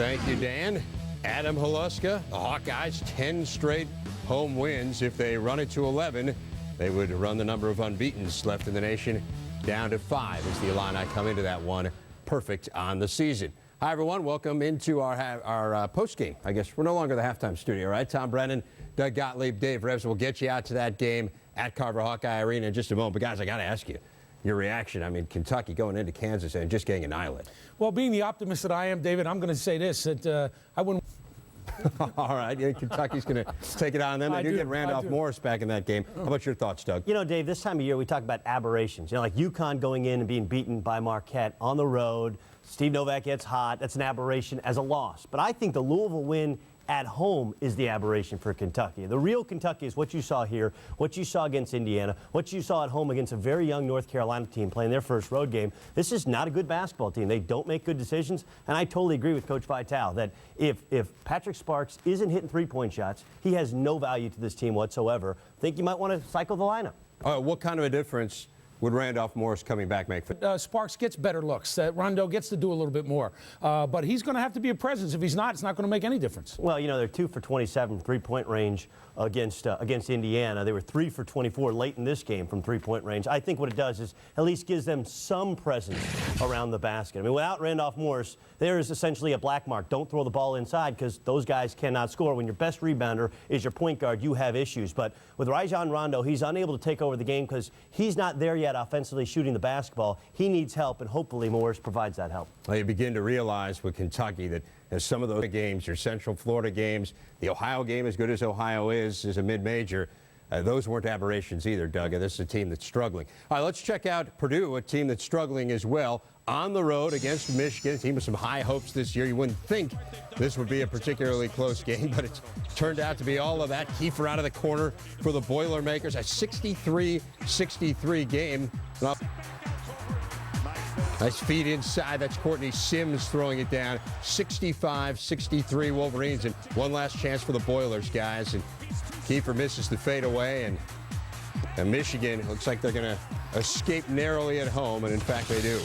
Thank you, Dan. Adam Haluska, the Hawkeyes, 10 straight home wins. If they run it to 11, they would run the number of unbeatens left in the nation down to 5 as the Illini come into that one perfect on the season. Hi, everyone. Welcome into our post-game. I guess we're no longer the halftime studio, right? Tom Brennan, Doug Gottlieb, Dave Revs will get you out to that game at Carver Hawkeye Arena in just a moment. But, guys, I got to ask you, your reaction. I mean, Kentucky going into Kansas and just getting annihilated. Well, being the optimist that I am, David, I'm going to say this, that I wouldn't. All right. Yeah, Kentucky's going to take it on them. They do get Randolph Morris back in that game. How about your thoughts, Doug? You know, Dave, this time of year we talk about aberrations. You know, like UConn going in and being beaten by Marquette on the road. Steve Novak gets hot. That's an aberration as a loss. But I think the Louisville win at home is the aberration for Kentucky. The real Kentucky is what you saw here, what you saw against Indiana, what you saw at home against a very young North Carolina team playing their first road game. This is not a good basketball team. They don't make good decisions, and I totally agree with Coach Vitale that if Patrick Sparks isn't hitting three-point shots, he has no value to this team whatsoever. I think you might want to cycle the lineup. What kind of a difference would Randolph Morris coming back make? Sparks gets better looks. Rondo gets to do a little bit more. But he's going to have to be a presence. If he's not, it's not going to make any difference. Well, you know, they're 2 for 27 three-point range against Indiana. They were 3 for 24 late in this game from three-point range. I think what it does is at least gives them some presence around the basket. I mean, without Randolph Morris, there is essentially a black mark. Don't throw the ball inside because those guys cannot score. When your best rebounder is your point guard, you have issues. But with Rajon Rondo, he's unable to take over the game because he's not there yet offensively shooting the basketball. He needs help, and hopefully Morris provides that help. Well, you begin to realize with Kentucky that as some of those games, your Central Florida games, the Ohio game, as good as Ohio is a mid-major, those weren't aberrations either, Doug. This is a team that's struggling. All right, let's check out Purdue, a team that's struggling as well, on the road against Michigan, a team with some high hopes this year. You wouldn't think this would be a particularly close game, but it's turned out to be all of that. Kiefer out of the corner for the Boilermakers, a 63-63 game. Nice feed inside. That's Courtney Sims throwing it down. 65-63 Wolverines, and one last chance for the Boilers, guys. And Kiefer misses the fadeaway, and Michigan looks like they're going to escape narrowly at home, and in fact they do,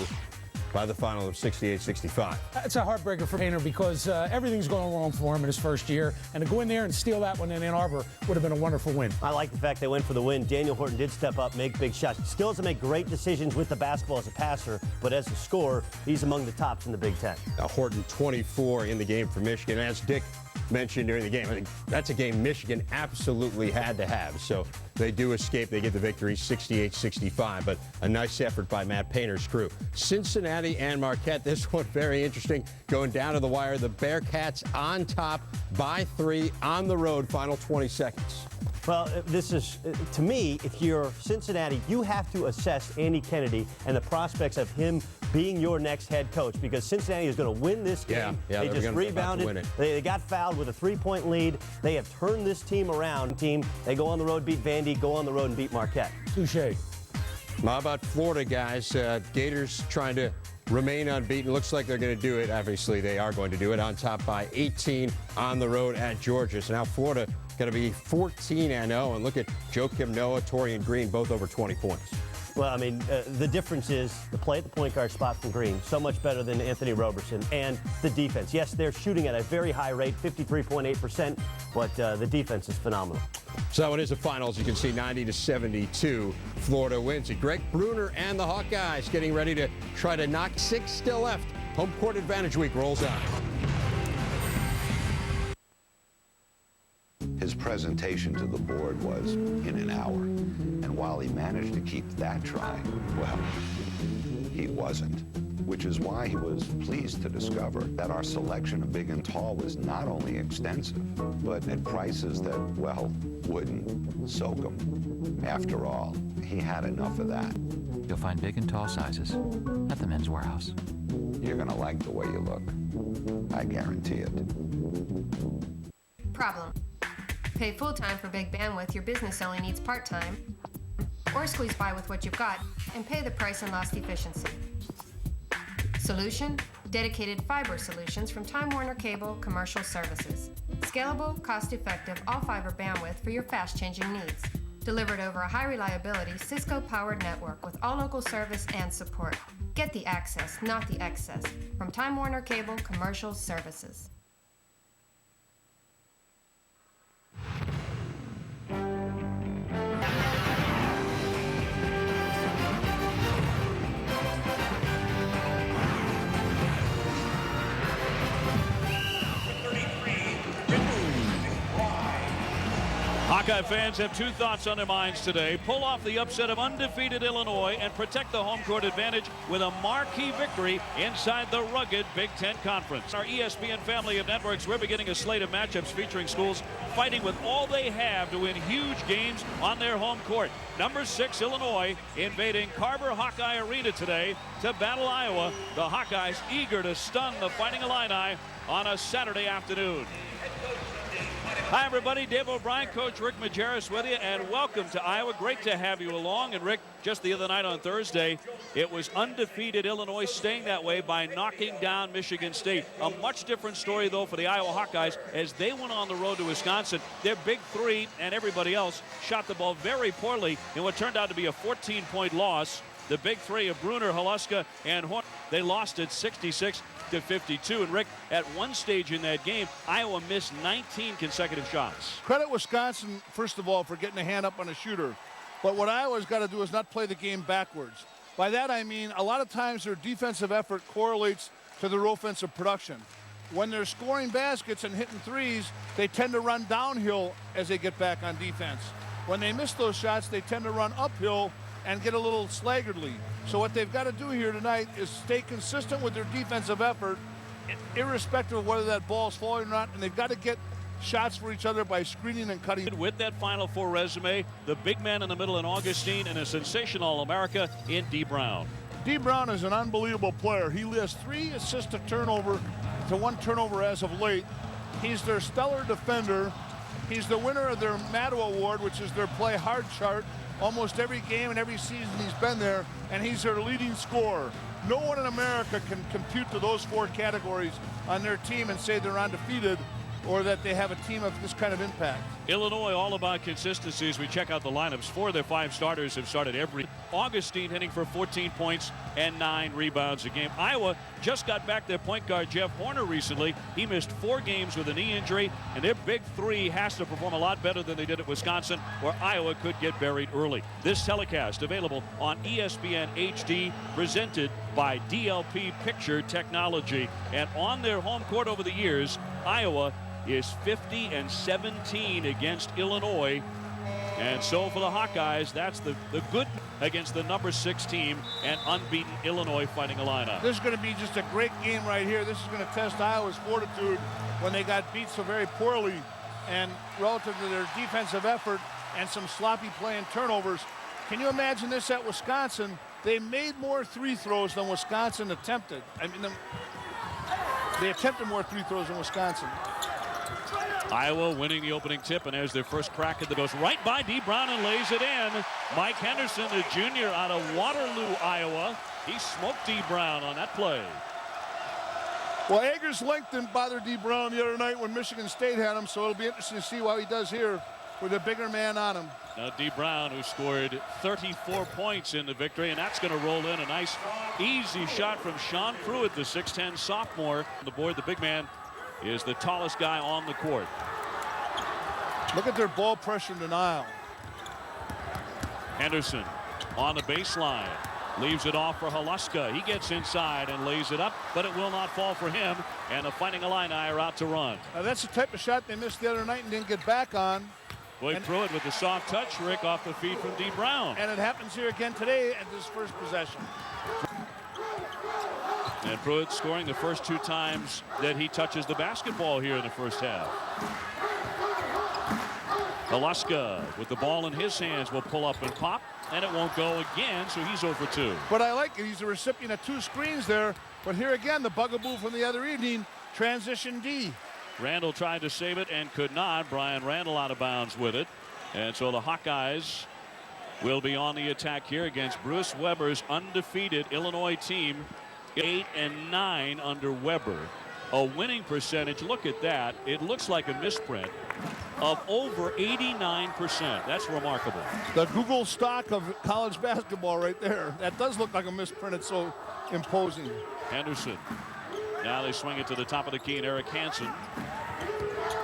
by the final of 68-65. It's a heartbreaker for Painter because everything's going wrong for him in his first year, and to go in there and steal that one in Ann Arbor would have been a wonderful win. I like the fact they went for the win. Daniel Horton did step up, make big shots. Still doesn't make great decisions with the basketball as a passer, but as a scorer, he's among the tops in the Big Ten. Now Horton 24 in the game for Michigan. As Dick mentioned during the game, I think that's a game Michigan absolutely had to have. So they do escape. They get the victory 68-65, but a nice effort by Matt Painter's crew. Cincinnati and Marquette, this one very interesting. Going down to the wire, the Bearcats on top by 3 on the road, final 20 seconds. Well, this is, to me, if you're Cincinnati, you have to assess Andy Kennedy and the prospects of him being your next head coach, because Cincinnati is going to win this game. Yeah, they just rebounded. They got fouled with a 3-point lead. They have turned this team around. They go on the road, beat Vandy, go on the road and beat Marquette. Touché. How about Florida, guys? Gators trying to remain unbeaten. Looks like they're going to do it. Obviously, they are going to do it, on top by 18 on the road at Georgia. So now Florida going to be 14-0. And look at Joakim Noah, Torian Green, both over 20 points. Well, I mean, the difference is the play at the point guard spot from Green, so much better than Anthony Roberson, and the defense. Yes, they're shooting at a very high rate, 53.8%, but the defense is phenomenal. So it is the finals. You can see 90-72. Florida wins it. Greg Bruner and the Hawkeyes getting ready to try to knock 6 still left. Home court advantage week rolls on. His presentation to the board was in an hour. And while he managed to keep that dry, well, he wasn't. Which is why he was pleased to discover that our selection of big and tall was not only extensive, but at prices that, well, wouldn't soak him. After all, he had enough of that. You'll find big and tall sizes at the Men's Warehouse. You're gonna like the way you look. I guarantee it. Problem. Pay full-time for big bandwidth your business only needs part-time, or squeeze by with what you've got and pay the price in lost efficiency. Solution? Dedicated fiber solutions from Time Warner Cable Commercial Services. Scalable, cost-effective, all-fiber bandwidth for your fast-changing needs. Delivered over a high-reliability Cisco-powered network with all local service and support. Get the access, not the excess. From Time Warner Cable Commercial Services. Hawkeye fans have two thoughts on their minds today. Pull off the upset of undefeated Illinois and protect the home court advantage with a marquee victory inside the rugged Big Ten Conference. Our ESPN family of networks, we're beginning a slate of matchups featuring schools fighting with all they have to win huge games on their home court. Number 6 Illinois invading Carver Hawkeye Arena today to battle Iowa. The Hawkeyes eager to stun the Fighting Illini on a Saturday afternoon. Hi, everybody. Dave O'Brien, Coach Rick Majerus with you, and welcome to Iowa. Great to have you along. And, Rick, just the other night on Thursday, it was undefeated Illinois staying that way by knocking down Michigan State. A much different story, though, for the Iowa Hawkeyes as they went on the road to Wisconsin. Their big three and everybody else shot the ball very poorly in what turned out to be a 14-point loss. The big three of Bruner, Holuska, and Horn, they lost at 66-52. And Rick, at one stage in that game, Iowa missed 19 consecutive shots. Credit Wisconsin, first of all, for getting a hand up on a shooter. But what Iowa's got to do is not play the game backwards. By that I mean a lot of times their defensive effort correlates to their offensive production. When they're scoring baskets and hitting threes, they tend to run downhill as they get back on defense. When they miss those shots, they tend to run uphill and get a little slaggardly. So what they've got to do here tonight is stay consistent with their defensive effort, irrespective of whether that ball's falling or not, and they've got to get shots for each other by screening and cutting. With that Final Four resume, the big man in the middle in Augustine and a sensational All-America in D. Brown. D. Brown is an unbelievable player. He has 3 assists to 1 turnover as of late. He's their stellar defender. He's the winner of their Maddow Award, which is their play hard chart. Almost every game and every season he's been there, and he's their leading scorer. No one in America can compute to those 4 categories on their team and say they're undefeated or that they have a team of this kind of impact. Illinois all about consistency as we check out the lineups. 4 of their 5 starters have started every. Augustine hitting for 14 points and 9 rebounds a game. Iowa just got back their point guard Jeff Horner recently. He missed 4 games with a knee injury, and their big three has to perform a lot better than they did at Wisconsin, where Iowa could get buried early. This telecast available on ESPN HD, presented by DLP Picture Technology. And on their home court over the years, Iowa is 50-17 against Illinois. And so for the Hawkeyes, that's the good against the number 6 team and unbeaten Illinois Fighting Illini. This is going to be just a great game right here. This is going to test Iowa's fortitude when they got beat so very poorly, and relative to their defensive effort and some sloppy play and turnovers. Can you imagine this at Wisconsin? They made more free throws than Wisconsin attempted. I mean, they attempted more free throws than Wisconsin. Iowa winning the opening tip, and there's their first crack at the goes right by D. Brown and lays it in. Mike Henderson, the junior out of Waterloo, Iowa. He smoked D. Brown on that play. Well, Agers' length didn't bother D. Brown the other night when Michigan State had him, so it'll be interesting to see how he does here with a bigger man on him. Now D. Brown, who scored 34 points in the victory, and that's going to roll in a nice, easy shot from Sean Pruitt, the 6'10 sophomore. On the board, the big man is the tallest guy on the court. Look at their ball pressure denial. Henderson on the baseline. Leaves it off for Holuska. He gets inside and lays it up, but it will not fall for him. And the Fighting Illini are out to run. Now that's the type of shot they missed the other night and didn't get back on. Boy, Pruitt with the soft touch, Rick, off the feed from D. Brown. And it happens here again today at this first possession. And Pruitt scoring the first 2 times that he touches the basketball here in the first half. Holuska with the ball in his hands will pull up and pop, and it won't go again, so he's 0 for 2. But I like it. He's the recipient of 2 screens there. But here again, the bugaboo from the other evening, transition D. Randall tried to save it and could not. Brian Randall out of bounds with it. And so the Hawkeyes will be on the attack here against Bruce Weber's undefeated Illinois team. 8-9 under Weber. A winning percentage, look at that. It looks like a misprint. of over 89%. That's remarkable. The Google stock of college basketball right there. That does look like a misprint. It's so imposing. Henderson. Now they swing it to the top of the key, and Eric Hansen.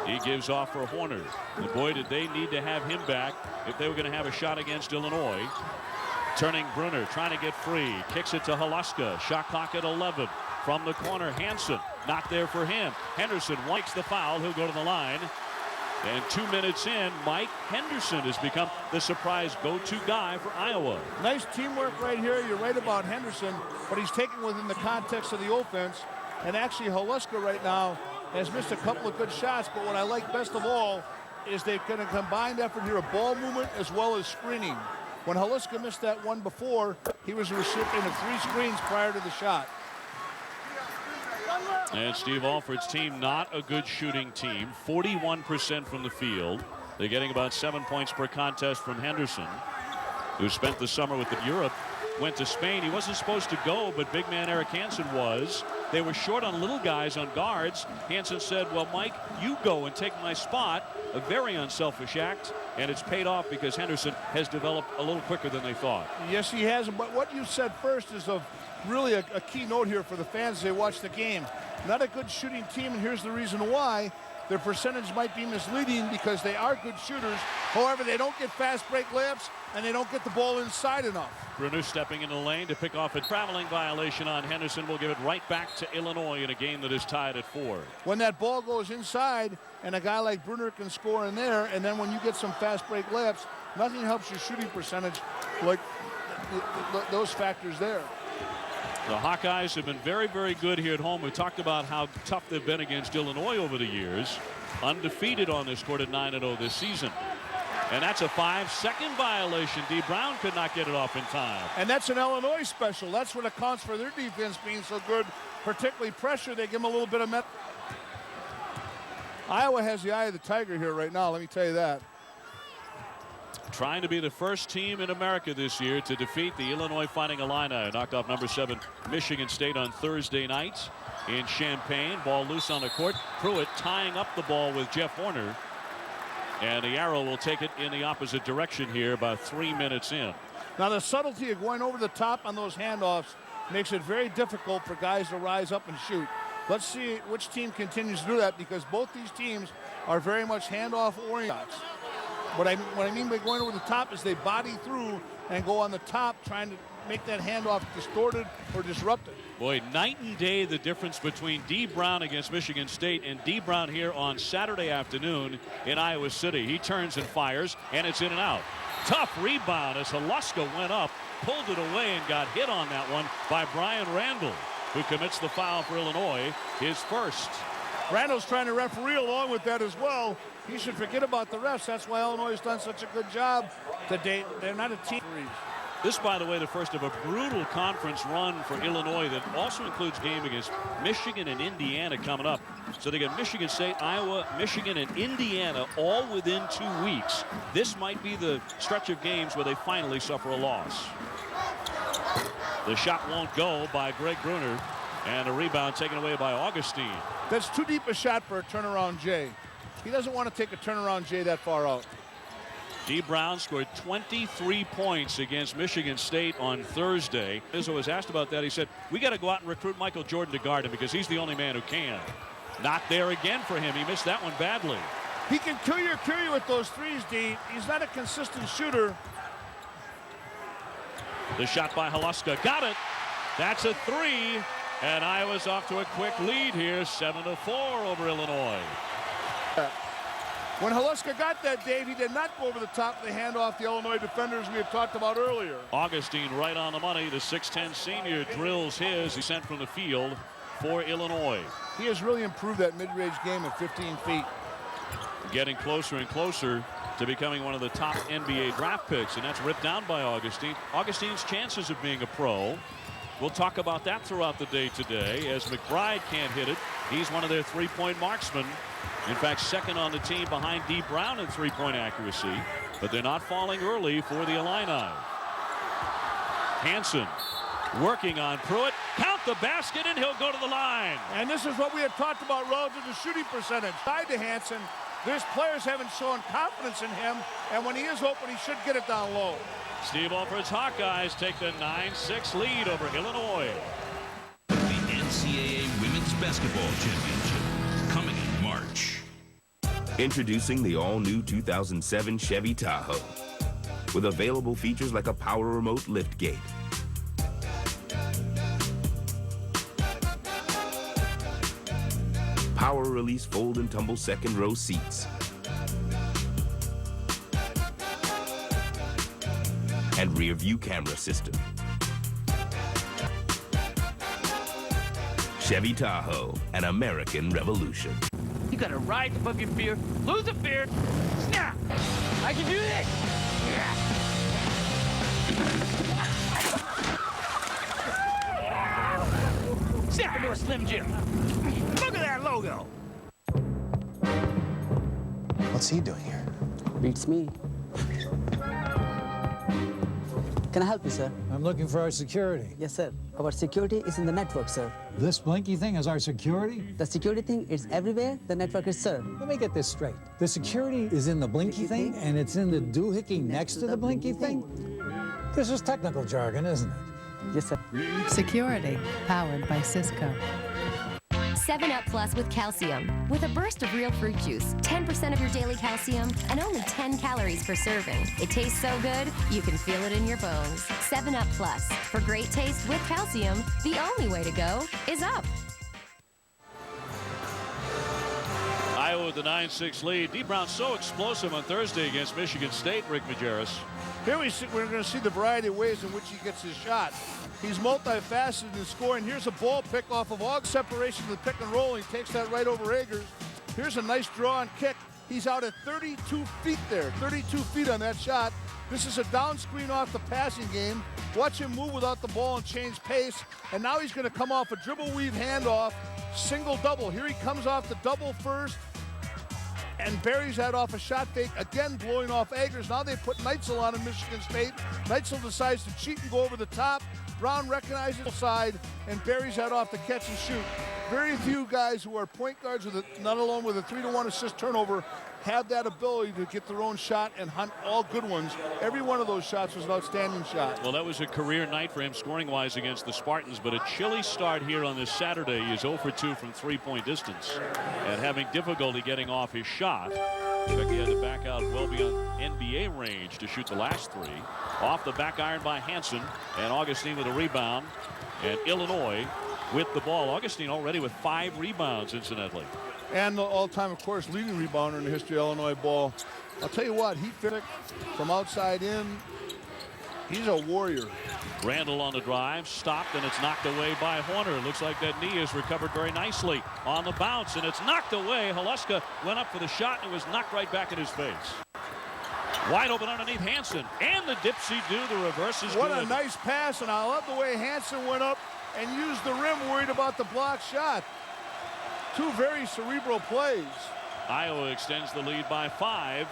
He gives off for Horner. And boy, did they need to have him back if they were going to have a shot against Illinois. Turning Brunner, trying to get free. Kicks it to Holuska. Shot clock at 11. From the corner, Hansen. Not there for him. Henderson likes the foul. He'll go to the line. And 2 minutes in, Mike Henderson has become the surprise go-to guy for Iowa. Nice teamwork right here. You're right about Henderson, but he's taken within the context of the offense. And actually, Holuska right now has missed a couple of good shots, but what I like best of all is they've got a combined effort here of ball movement as well as screening. When Holuska missed that one before, he was a recipient of 3 screens prior to the shot. And Steve Alford's team, not a good shooting team. 41% from the field. They're getting about 7 points per contest from Henderson, who spent the summer with Europe. Went to Spain. He wasn't supposed to go, but big man Eric Hansen was. They were short on little guys on guards. Hansen said, well, Mike, you go and take my spot. A very unselfish act, and it's paid off because Henderson has developed a little quicker than they thought. Yes, he has. But what you said first is of really a key note here for the fans as they watch the game. Not a good shooting team, and here's the reason why. Their percentage might be misleading because they are good shooters. However, they don't get fast break layups, and they don't get the ball inside enough. Brunner stepping in the lane to pick off a traveling violation on Henderson. Will give it right back to Illinois in a game that is tied at 4. When that ball goes inside and a guy like Brunner can score in there, and then when you get some fast break layups, nothing helps your shooting percentage like those factors there. The Hawkeyes have been very, very good here at home. We talked about how tough they've been against Illinois over the years. Undefeated on this court at 9-0 this season. And that's a 5-second violation. D. Brown could not get it off in time. And that's an Illinois special. That's what accounts for their defense being so good, particularly pressure. They give them a little bit of met. Iowa has the eye of the tiger here right now, let me tell you that. Trying to be the first team in America this year to defeat the Illinois Fighting Illini. Knocked off number 7 Michigan State on Thursday night in Champaign. Ball loose on the court. Pruitt tying up the ball with Jeff Horner. And the arrow will take it in the opposite direction here about 3 minutes in. Now the subtlety of going over the top on those handoffs makes it very difficult for guys to rise up and shoot. Let's see which team continues to do that, because both these teams are very much handoff oriented. What I mean by going over the top is they body through and go on the top, trying to make that handoff distorted or disrupted. Boy, night and day the difference between D. Brown against Michigan State and D. Brown here on Saturday afternoon in Iowa City. He turns and fires, and it's in and out. Tough rebound as Holuska went up, pulled it away, and got hit on that one by Brian Randall, who commits the foul for Illinois, his first. Randall's trying to referee along with that as well. He should forget about the refs. That's why Illinois has done such a good job to date. They're not a team. This, by the way, the first of a brutal conference run for Illinois that also includes game against Michigan and Indiana coming up. So they got Michigan State, Iowa, Michigan, and Indiana all within 2 weeks. This might be the stretch of games where they finally suffer a loss. The shot won't go by Greg Brunner, and a rebound taken away by Augustine. That's too deep a shot for a turnaround J. He doesn't want to take a turnaround J that far out. D. Brown scored 23 points against Michigan State on Thursday. Izzo was asked about that. He said, we got to go out and recruit Michael Jordan to guard him because he's the only man who can. Not there again for him. He missed that one badly. He can kill you with those threes, D. He's not a consistent shooter. The shot by Holuska. Got it. That's a 3. And Iowa's off to a quick lead here, 7-4 over Illinois. When Holuska got that, Dave, he did not go over the top of the handoff the Illinois defenders we had talked about earlier. Augustine right on the money. The 6'10 senior drills his. He sent from the field for Illinois. He has really improved that mid-range game at 15 feet. Getting closer and closer to becoming one of the top NBA draft picks, and that's ripped down by Augustine. Augustine's chances of being a pro. We'll talk about that throughout the day today as McBride can't hit it. He's one of their three-point marksmen. In fact, second on the team behind D. Brown in three-point accuracy, but they're not falling early for the Illini. Hansen working on Pruitt. Count the basket, and he'll go to the line. And this is what we had talked about relative to shooting percentage. Tied to Hansen. His players haven't shown confidence in him, and when he is open, he should get it down low. Steve Alford's Hawkeyes take the 9-6 lead over Illinois. The NCAA Women's Basketball Championship, coming in March. Introducing the all-new 2007 Chevy Tahoe, with available features like a power remote liftgate, power release fold and tumble second row seats, and rear view camera system. Chevy Tahoe, an American revolution. You gotta ride the fucking fear, lose the fear, snap! I can do this! Snap into a Slim Jim. Look at that logo! What's he doing here? Beats me. Can I help you, sir? I'm looking for our security. Yes, sir. Our security is in the network, sir. This blinky thing is our security? The security thing is everywhere. The network is, sir. Let me get this straight. The security is in the blinky thing, and it's in the doohickey next to the blinky thing? This is technical jargon, isn't it? Yes, sir. Security, powered by Cisco. 7-Up Plus with calcium. With a burst of real fruit juice, 10% of your daily calcium, and only 10 calories per serving. It tastes so good, you can feel it in your bones. 7-Up Plus. For great taste with calcium, the only way to go is up. Iowa with the 9-6 lead. Dee Brown so explosive on Thursday against Michigan State, Rick Majerus. Here we're going to see the variety of ways in which he gets his shot. He's multifaceted in scoring. Here's a ball pick off of Aug's separation to the pick and roll. He takes that right over Agers. Here's a nice draw and kick. He's out at 32 feet there, 32 feet on that shot. This is a down screen off the passing game. Watch him move without the ball and change pace. And now he's going to come off a dribble weave handoff, single double. Here he comes off the double first and buries that off a shot fake, again blowing off Agers. Now they put Neitzel on in Michigan State. Neitzel decides to cheat and go over the top. Brown recognizes the side and buries that off the catch and shoot. Very few guys who are point guards, with not alone with a 3-to-1 assist turnover, have that ability to get their own shot and hunt all good ones. Every one of those shots was an outstanding shot. Well, that was a career night for him scoring-wise against the Spartans, but a chilly start here on this Saturday. He is 0 for 2 from three-point distance and having difficulty getting off his shot. In fact, he had to back out well beyond NBA range to shoot the last three. Off the back iron by Hansen, and Augustine with a rebound, and Illinois with the ball. Augustine already with 5 rebounds, incidentally. And the all-time, of course, leading rebounder in the history of Illinois ball. I'll tell you what, he fit from outside in. He's a warrior. Randall on the drive, stopped, and it's knocked away by Horner. Looks like that knee is recovered very nicely on the bounce, and it's knocked away. Haluska went up for the shot, and it was knocked right back in his face. Wide open underneath Hansen, and the dipsy-do, the reverse is What good. a nice pass, and I love the way Hansen went up and used the rim, worried about the block shot. Two very cerebral plays. Iowa extends the lead by 5.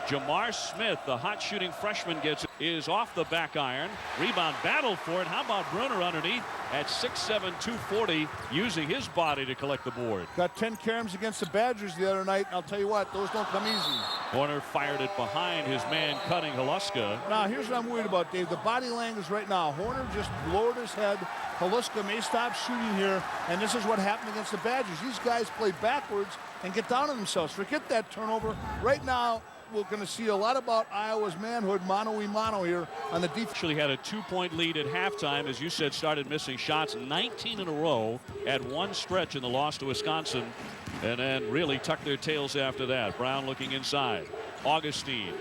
Jamar Smith, the hot shooting freshman, gets it, is off the back iron. Rebound battle for it. How about Bruner underneath at 6'7", 240, using his body to collect the board. Got 10 caroms against the Badgers the other night, and I'll tell you what, those don't come easy. Horner fired it behind his man cutting Haluska. Now, here's what I'm worried about, Dave. The body language right now. Horner just lowered his head. Haluska may stop shooting here, and this is what happened against the Badgers. These guys play backwards and get down on themselves. Forget that turnover. Right now, we're going to see a lot about Iowa's manhood, mano-a-mano here on the defense. Actually had a 2-point lead at halftime, as you said, started missing shots 19 in a row at one stretch in the loss to Wisconsin, and then really tucked their tails after that. Brown looking inside. Augustine.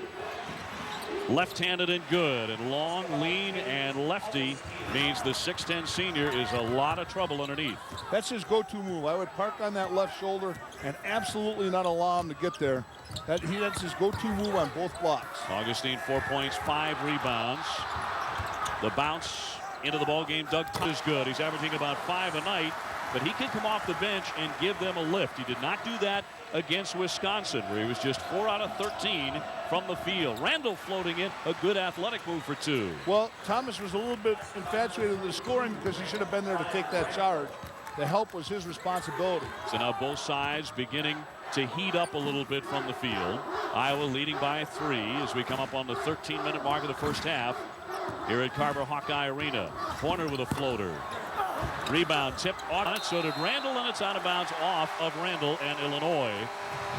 Left-handed and good, and long, lean, and lefty means the 6'10 senior is a lot of trouble underneath. That's his go-to move. I would park on that left shoulder and absolutely not allow him to get there. That's his go-to move on both blocks. Augustine 4 points, 5 rebounds. The bounce into the ball game. Doug is good. He's averaging about 5 a night, but he can come off the bench and give them a lift. He did not do that against Wisconsin, where he was just 4 out of 13 from the field. Randall floating in, a good athletic move for 2. Well, Thomas was a little bit infatuated with the scoring because he should have been there to take that charge. The help was his responsibility. So now both sides beginning to heat up a little bit from the field. Iowa leading by 3 as we come up on the 13-minute mark of the first half here at Carver Hawkeye Arena. Corner with a floater. Rebound tipped on it, so did Randall, and it's out of bounds off of Randall and Illinois.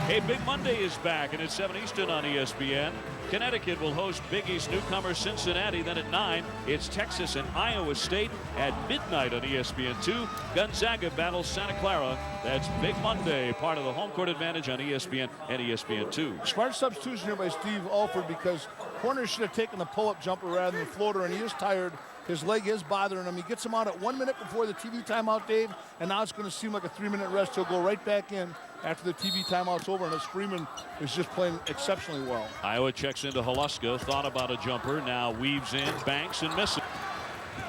Hey, Big Monday is back, and it's 7 Eastern on ESPN. Connecticut will host Big East newcomer Cincinnati. Then at 9, it's Texas and Iowa State. At midnight on ESPN2, Gonzaga battles Santa Clara. That's Big Monday, part of the home court advantage on ESPN and ESPN2. Smart substitution here by Steve Alford, because Corner should have taken the pull-up jumper rather than the floater, and he is tired. His leg is bothering him. He gets him out at 1 minute before the TV timeout, Dave, and now it's going to seem like a 3-minute rest. He'll go right back in after the TV timeout's over, and Freeman is just playing exceptionally well. Iowa checks into Holuska, thought about a jumper, now weaves in, banks, and misses.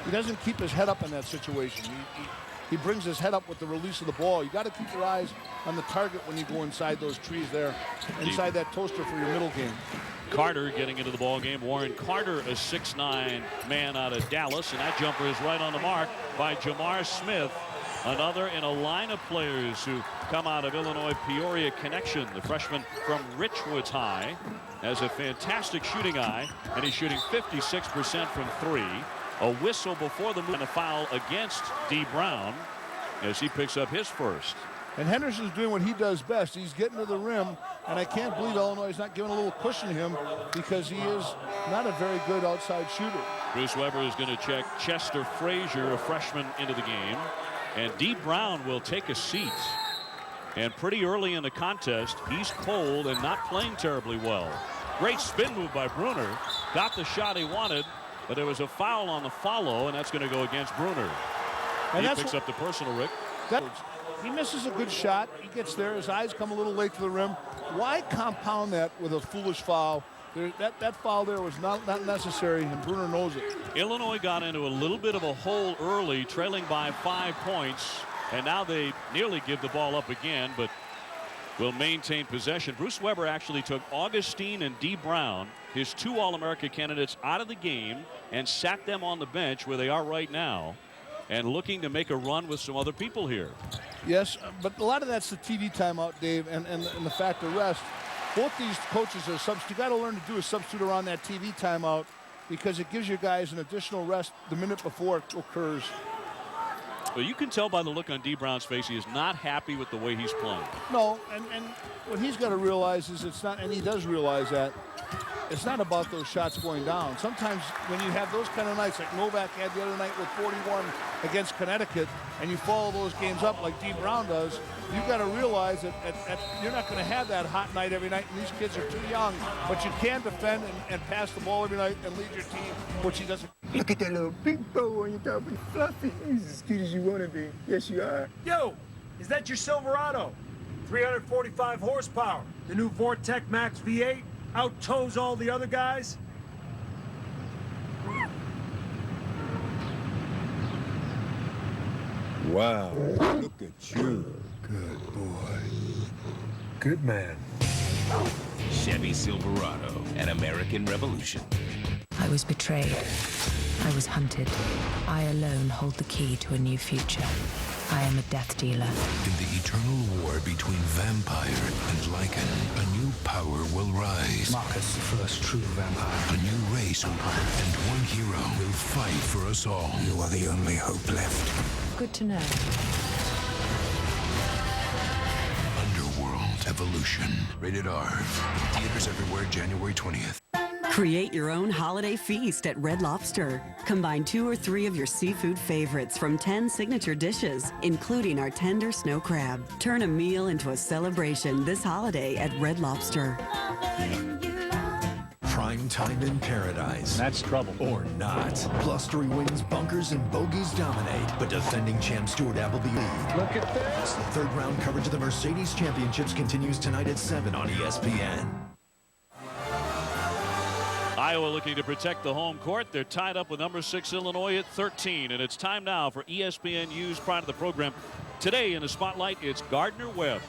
He doesn't keep his head up in that situation. He brings his head up with the release of the ball. You got to keep your eyes on the target when you go inside those trees there, inside that toaster for your middle game. Carter getting into the ball game. Warren Carter, a 6'9" man out of Dallas, and that jumper is right on the mark by Jamar Smith, another in a line of players who come out of Illinois Peoria Connection. The freshman from Richwoods High has a fantastic shooting eye, and he's shooting 56% from 3. A whistle before the move and a foul against D. Brown as he picks up his first. And Henderson's doing what he does best. He's getting to the rim, and I can't believe Illinois is not giving a little cushion to him, because he is not a very good outside shooter. Bruce Weber is going to check Chester Frazier, a freshman, into the game. And D. Brown will take a seat. And pretty early in the contest, he's cold and not playing terribly well. Great spin move by Bruner. Got the shot he wanted, but there was a foul on the follow, and that's going to go against Bruner. And he picks up the personal, Rick. He misses a good shot. He gets there. His eyes come a little late to the rim. Why compound that with a foolish foul? That foul there was not necessary, and Bruner knows it. Illinois got into a little bit of a hole early, trailing by 5 points, and now they nearly give the ball up again, but will maintain possession. Bruce Weber actually took Augustine and D. Brown, his 2 All-America candidates, out of the game and sat them on the bench where they are right now, and looking to make a run with some other people here. Yes, but a lot of that's the TV timeout, Dave, and the fact of rest. Both these coaches are substitute. You got to learn to do a substitute around that TV timeout, because it gives your guys an additional rest the minute before it occurs. Well, you can tell by the look on D. Brown's face he is not happy with the way he's playing. No, and what he's got to realize is it's not, and he does realize that, it's not about those shots going down. Sometimes when you have those kind of nights, like Novak had the other night with 41 against Connecticut, and you follow those games up like D. Brown does, you've got to realize that you're not going to have that hot night every night, and these kids are too young. But you can defend and pass the ball every night and lead your team, which he doesn't. Look at that little big bow on your top of fluffy. He's as cute as you want to be. Yes, you are. Yo, is that your Silverado? 345 horsepower. The new Vortec Max V8 out-tows all the other guys? Wow, look at you. Good boy. Good man. Chevy Silverado, an American revolution. I was betrayed. I was hunted. I alone hold the key to a new future. I am a death dealer. In the eternal war between vampire and Lycan, a new power will rise. Marcus, the first true vampire. A new race and one hero will fight for us all. You are the only hope left. Good to know. Underworld Evolution. Rated R. Theaters everywhere, January 20th. Create your own holiday feast at Red Lobster. Combine 2 or 3 of your seafood favorites from 10 signature dishes, including our tender snow crab. Turn a meal into a celebration this holiday at Red Lobster. Prime time in paradise. That's trouble. Or not. Blustery wins, bunkers, and bogeys dominate. But defending champ Stuart Appleby lead. Look at this. Third round coverage of the Mercedes Championships continues tonight at 7 on ESPN. Iowa looking to protect the home court. They're tied up with number 6 Illinois at 13. And it's time now for ESPN News prior to the program. Today in the spotlight, it's Gardner Webb.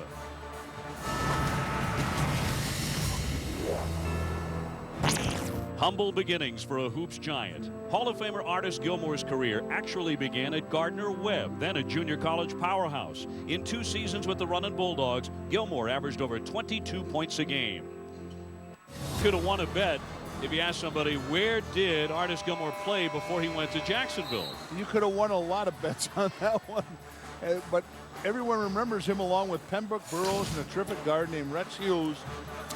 Humble beginnings for a hoops giant. Hall of Famer Artis Gilmore's career actually began at Gardner-Webb, then a junior college powerhouse. In 2 seasons with the Runnin' Bulldogs, Gilmore averaged over 22 points a game. Could have won a bet if you asked somebody, where did Artis Gilmore play before he went to Jacksonville? You could have won a lot of bets on that one. But everyone remembers him along with Pembroke Burrows and a terrific guard named Rex Hughes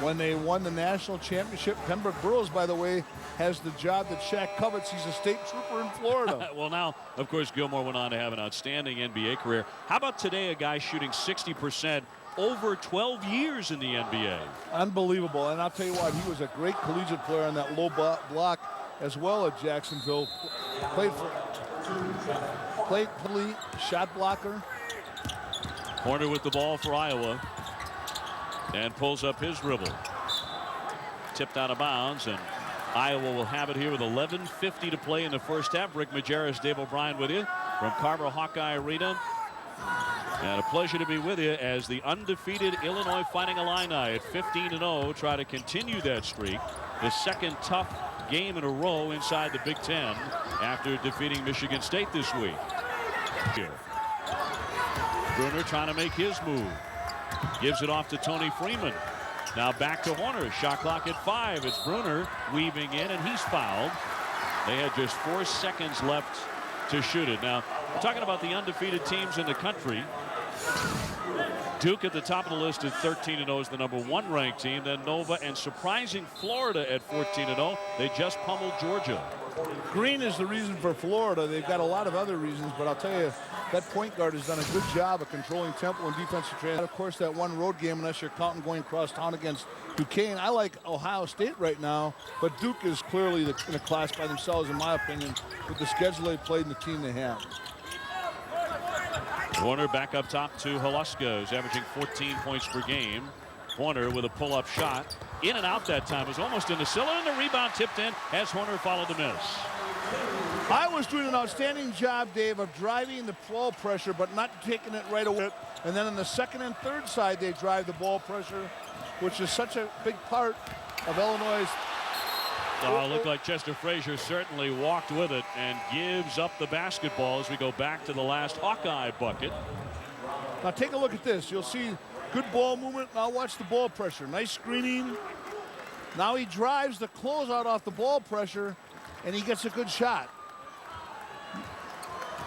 when they won the national championship. Pembroke Burrows, by the way, has the job that Shaq covets. He's a state trooper in Florida. Well, now, of course, Gilmore went on to have an outstanding NBA career. How about today, a guy shooting 60% over 12 years in the NBA? Unbelievable. And I'll tell you what, he was a great collegiate player on that low block as well at Jacksonville. Played shot blocker. Horner with the ball for Iowa and pulls up his dribble. Tipped out of bounds, and Iowa will have it here with 11:50 to play in the first half. Rick Majerus, Dave O'Brien with you from Carver Hawkeye Arena. And a pleasure to be with you as the undefeated Illinois Fighting Illini at 15-0 try to continue that streak. The second tough game in a row inside the Big Ten after defeating Michigan State this week. Here. Bruner trying to make his move. Gives it off to Tony Freeman. Now back to Horner. Shot clock at 5. It's Bruner weaving in, and he's fouled. They had just 4 seconds left to shoot it. Now, we're talking about the undefeated teams in the country. Duke at the top of the list at 13-0 is the #1 ranked team. Then Nova and surprising Florida at 14-0. They just pummeled Georgia. Green is the reason for Florida. They've got a lot of other reasons, but I'll tell you, that point guard has done a good job of controlling tempo and defensive transition. Of course, that one road game, unless you're counting going across town against Duquesne. I like Ohio State right now, but Duke is clearly in a class by themselves, in my opinion, with the schedule they played and the team they have. Horner back up top to Hawkeyes, who's averaging 14 points per game. Horner with a pull-up shot. In and out that time. It was almost in the cylinder, and the rebound tipped in as Horner followed the miss. Iowa's doing an outstanding job, Dave, of driving the ball pressure, but not taking it right away. And then on the second and third side, they drive the ball pressure, which is such a big part of Illinois'. It looked like Chester Frazier certainly walked with it and gives up the basketball as we go back to the last Hawkeye bucket. Now take a look at this. You'll see good ball movement. Now watch the ball pressure. Nice screening. Now he drives the closeout off the ball pressure, and he gets a good shot.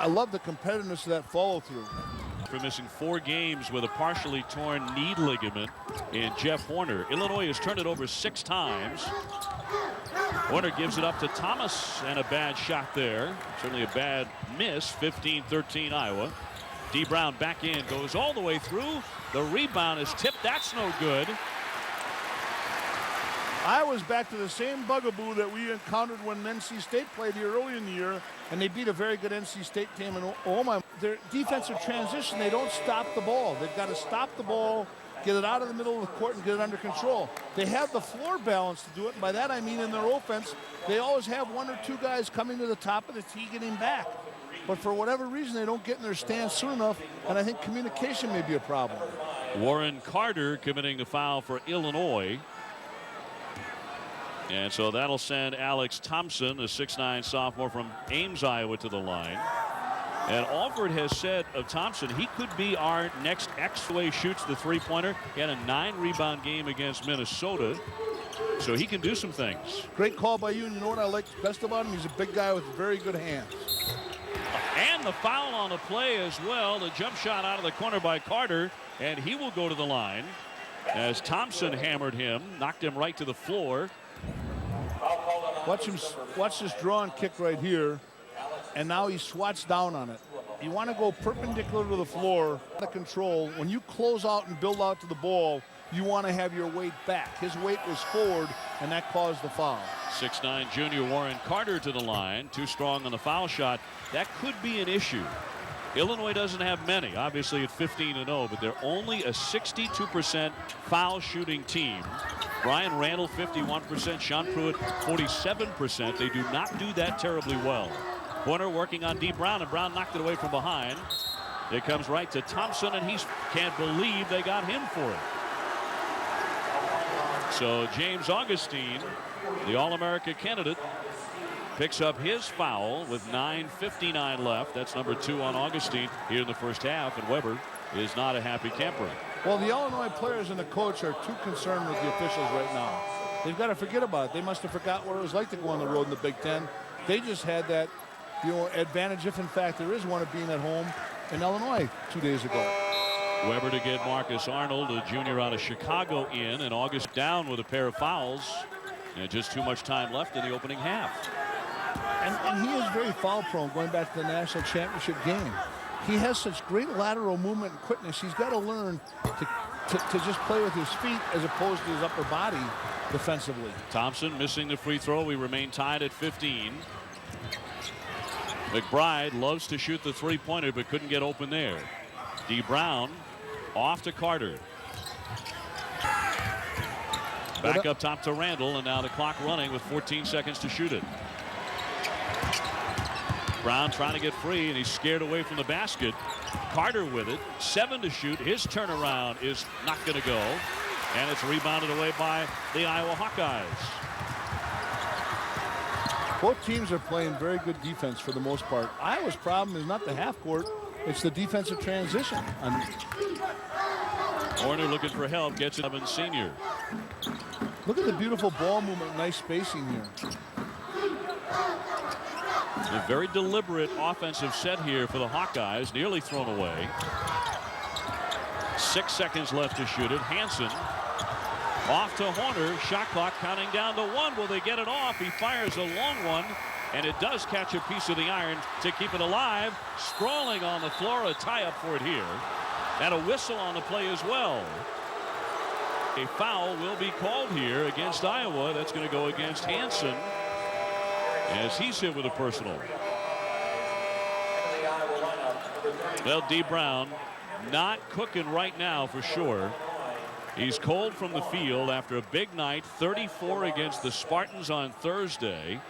I love the competitiveness of that follow-through. For missing 4 games with a partially torn knee ligament in Jeff Horner. Illinois has turned it over 6 times. Horner gives it up to Thomas, and a bad shot there. Certainly a bad miss. 15-13 Iowa. D. Brown back in, goes all the way through. The rebound is tipped. That's no good. Iowa's back to the same bugaboo that we encountered when NC State played here early in the year, and they beat a very good NC State team. And oh my, their defensive transition, they don't stop the ball. They've got to stop the ball, get it out of the middle of the court, and get it under control. They have the floor balance to do it, and by that I mean in their offense, they always have 1 or 2 guys coming to the top of the tee getting back. But for whatever reason, they don't get in their stance soon enough, and I think communication may be a problem. Warren Carter committing the foul for Illinois. And so that'll send Alex Thompson, a 6'9" sophomore from Ames, Iowa, to the line. And Alford has said of Thompson, he could be our next X way shoots the three-pointer. He had a 9-rebound game against Minnesota, so he can do some things. Great call by you, and you know what I like best about him? He's a big guy with very good hands. And the foul on the play as well. The jump shot out of the corner by Carter, and he will go to the line as Thompson hammered him, knocked him right to the floor. Watch this draw and kick right here, and now he swats down on it. You want to go perpendicular to the floor, out of control. When you close out and build out to the ball, you want to have your weight back. His weight was forward, and that caused the foul. 6'9" junior Warren Carter to the line, too strong on the foul shot. That could be an issue. Illinois doesn't have many, obviously at 15-0, but they're only a 62% foul shooting team. Brian Randall 51%, Sean Pruitt 47%. They do not do that terribly well. Horner working on D. Brown, and Brown knocked it away from behind. It comes right to Thompson, and he can't believe they got him for it. So James Augustine the All-America candidate, picks up his foul with 9:59 left. That's number 2 on Augustine here in the first half, and Weber is not a happy camper. Well, the Illinois players and the coach are too concerned with the officials right now. They've got to forget about it. They must have forgot what it was like to go on the road in the Big Ten. They just had that, advantage, if in fact there is one, of being at home in Illinois 2 days ago. Weber to get Marcus Arnold, a junior out of Chicago, in, and August down with a pair of fouls. And just too much time left in the opening half. And he is very foul prone going back to the national championship game. He has such great lateral movement and quickness. He's got to learn to just play with his feet as opposed to his upper body defensively. Thompson missing the free throw. We remain tied at 15. McBride loves to shoot the three-pointer but couldn't get open there. D. Brown off to Carter. Back up top to Randall, and now the clock running with 14 seconds to shoot it. Brown trying to get free, and he's scared away from the basket. Carter with it, 7 to shoot. His turnaround is not going to go, and it's rebounded away by the Iowa Hawkeyes. Both teams are playing very good defense for the most part. Iowa's problem is not the half court, it's the defensive transition. Horner looking for help, gets it up in senior. Look at the beautiful ball movement, nice spacing here. A very deliberate offensive set here for the Hawkeyes, nearly thrown away. 6 seconds left to shoot it. Hansen off to Horner. Shot clock counting down to 1. Will they get it off? He fires a long one, and it does catch a piece of the iron to keep it alive. Sprawling on the floor, a tie-up for it here. And a whistle on the play as well. A foul will be called here against Iowa. That's going to go against Hansen as he's hit with a personal. Well, D. Brown not cooking right now for sure. He's cold from the field after a big night, 34 against the Spartans on Thursday.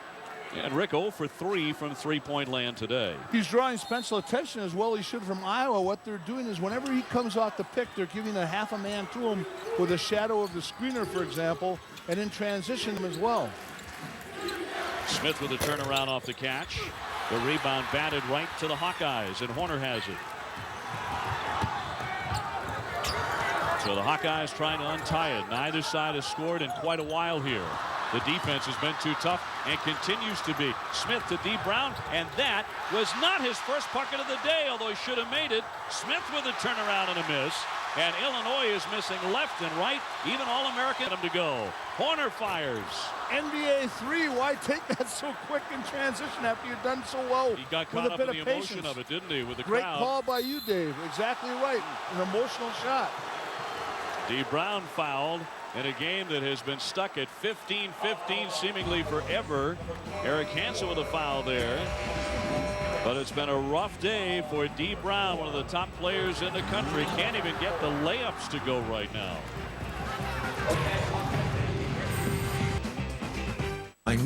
And Rick 0 for 3 from three-point land today. He's drawing special attention as well he should from Iowa. What they're doing is whenever he comes off the pick, they're giving a half a man to him with a shadow of the screener, for example, and in transition him as well. Smith with a turnaround off the catch. The rebound batted right to the Hawkeyes, and Horner has it. So the Hawkeyes trying to untie it. Neither side has scored in quite a while here. The defense has been too tough and continues to be. Smith to D. Brown, and that was not his first bucket of the day, although he should have made it. Smith with a turnaround and a miss. And Illinois is missing left and right. Even All-American to go. Horner fires. NBA 3, why take that so quick in transition after you've done so well? He got caught up in the emotion of it, didn't he, with the crowd? Great call by you, Dave. Exactly right. An emotional shot. D. Brown fouled in a game that has been stuck at 15-15 seemingly forever. Eric Hansen with a foul there. But it's been a rough day for D. Brown, one of the top players in the country. Can't even get the layups to go right now.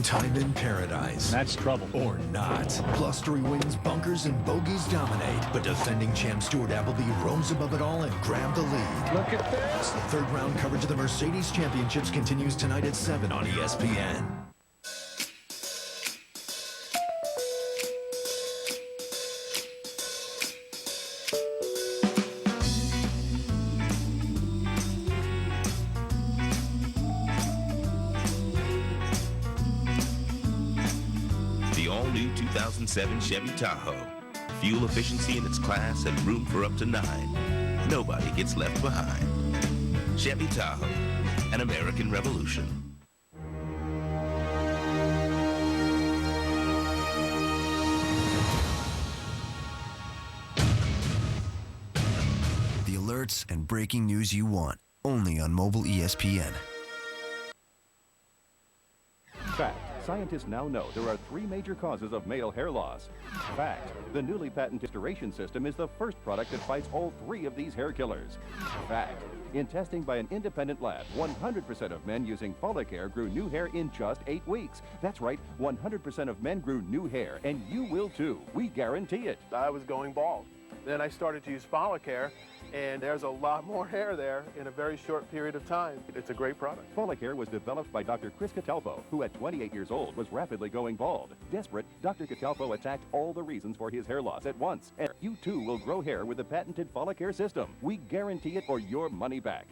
Time in paradise. That's trouble. Or not. Blustery winds, bunkers, and bogeys dominate. But defending champ Stuart Appleby rose above it all and grabbed the lead. Look at this. The third round coverage of the Mercedes Championships continues tonight at 7 on ESPN. New 2007 Chevy Tahoe. Fuel efficiency in its class and room for up to 9. Nobody gets left behind. Chevy Tahoe, an American revolution. The alerts and breaking news you want, only on mobile ESPN. Fact. Scientists now know there are 3 major causes of male hair loss. Fact. The newly patented restoration system is the first product that fights all 3 of these hair killers. Fact. In testing by an independent lab, 100% of men using Follicare grew new hair in just 8 weeks. That's right, 100% of men grew new hair, and you will too. We guarantee it. I was going bald. Then I started to use Folicare, and there's a lot more hair there in a very short period of time. It's a great product. Folicare was developed by Dr. Chris Catalfo, who at 28 years old was rapidly going bald. Desperate, Dr. Catalfo attacked all the reasons for his hair loss at once. And you too will grow hair with the patented Folicare system. We guarantee it or your money back.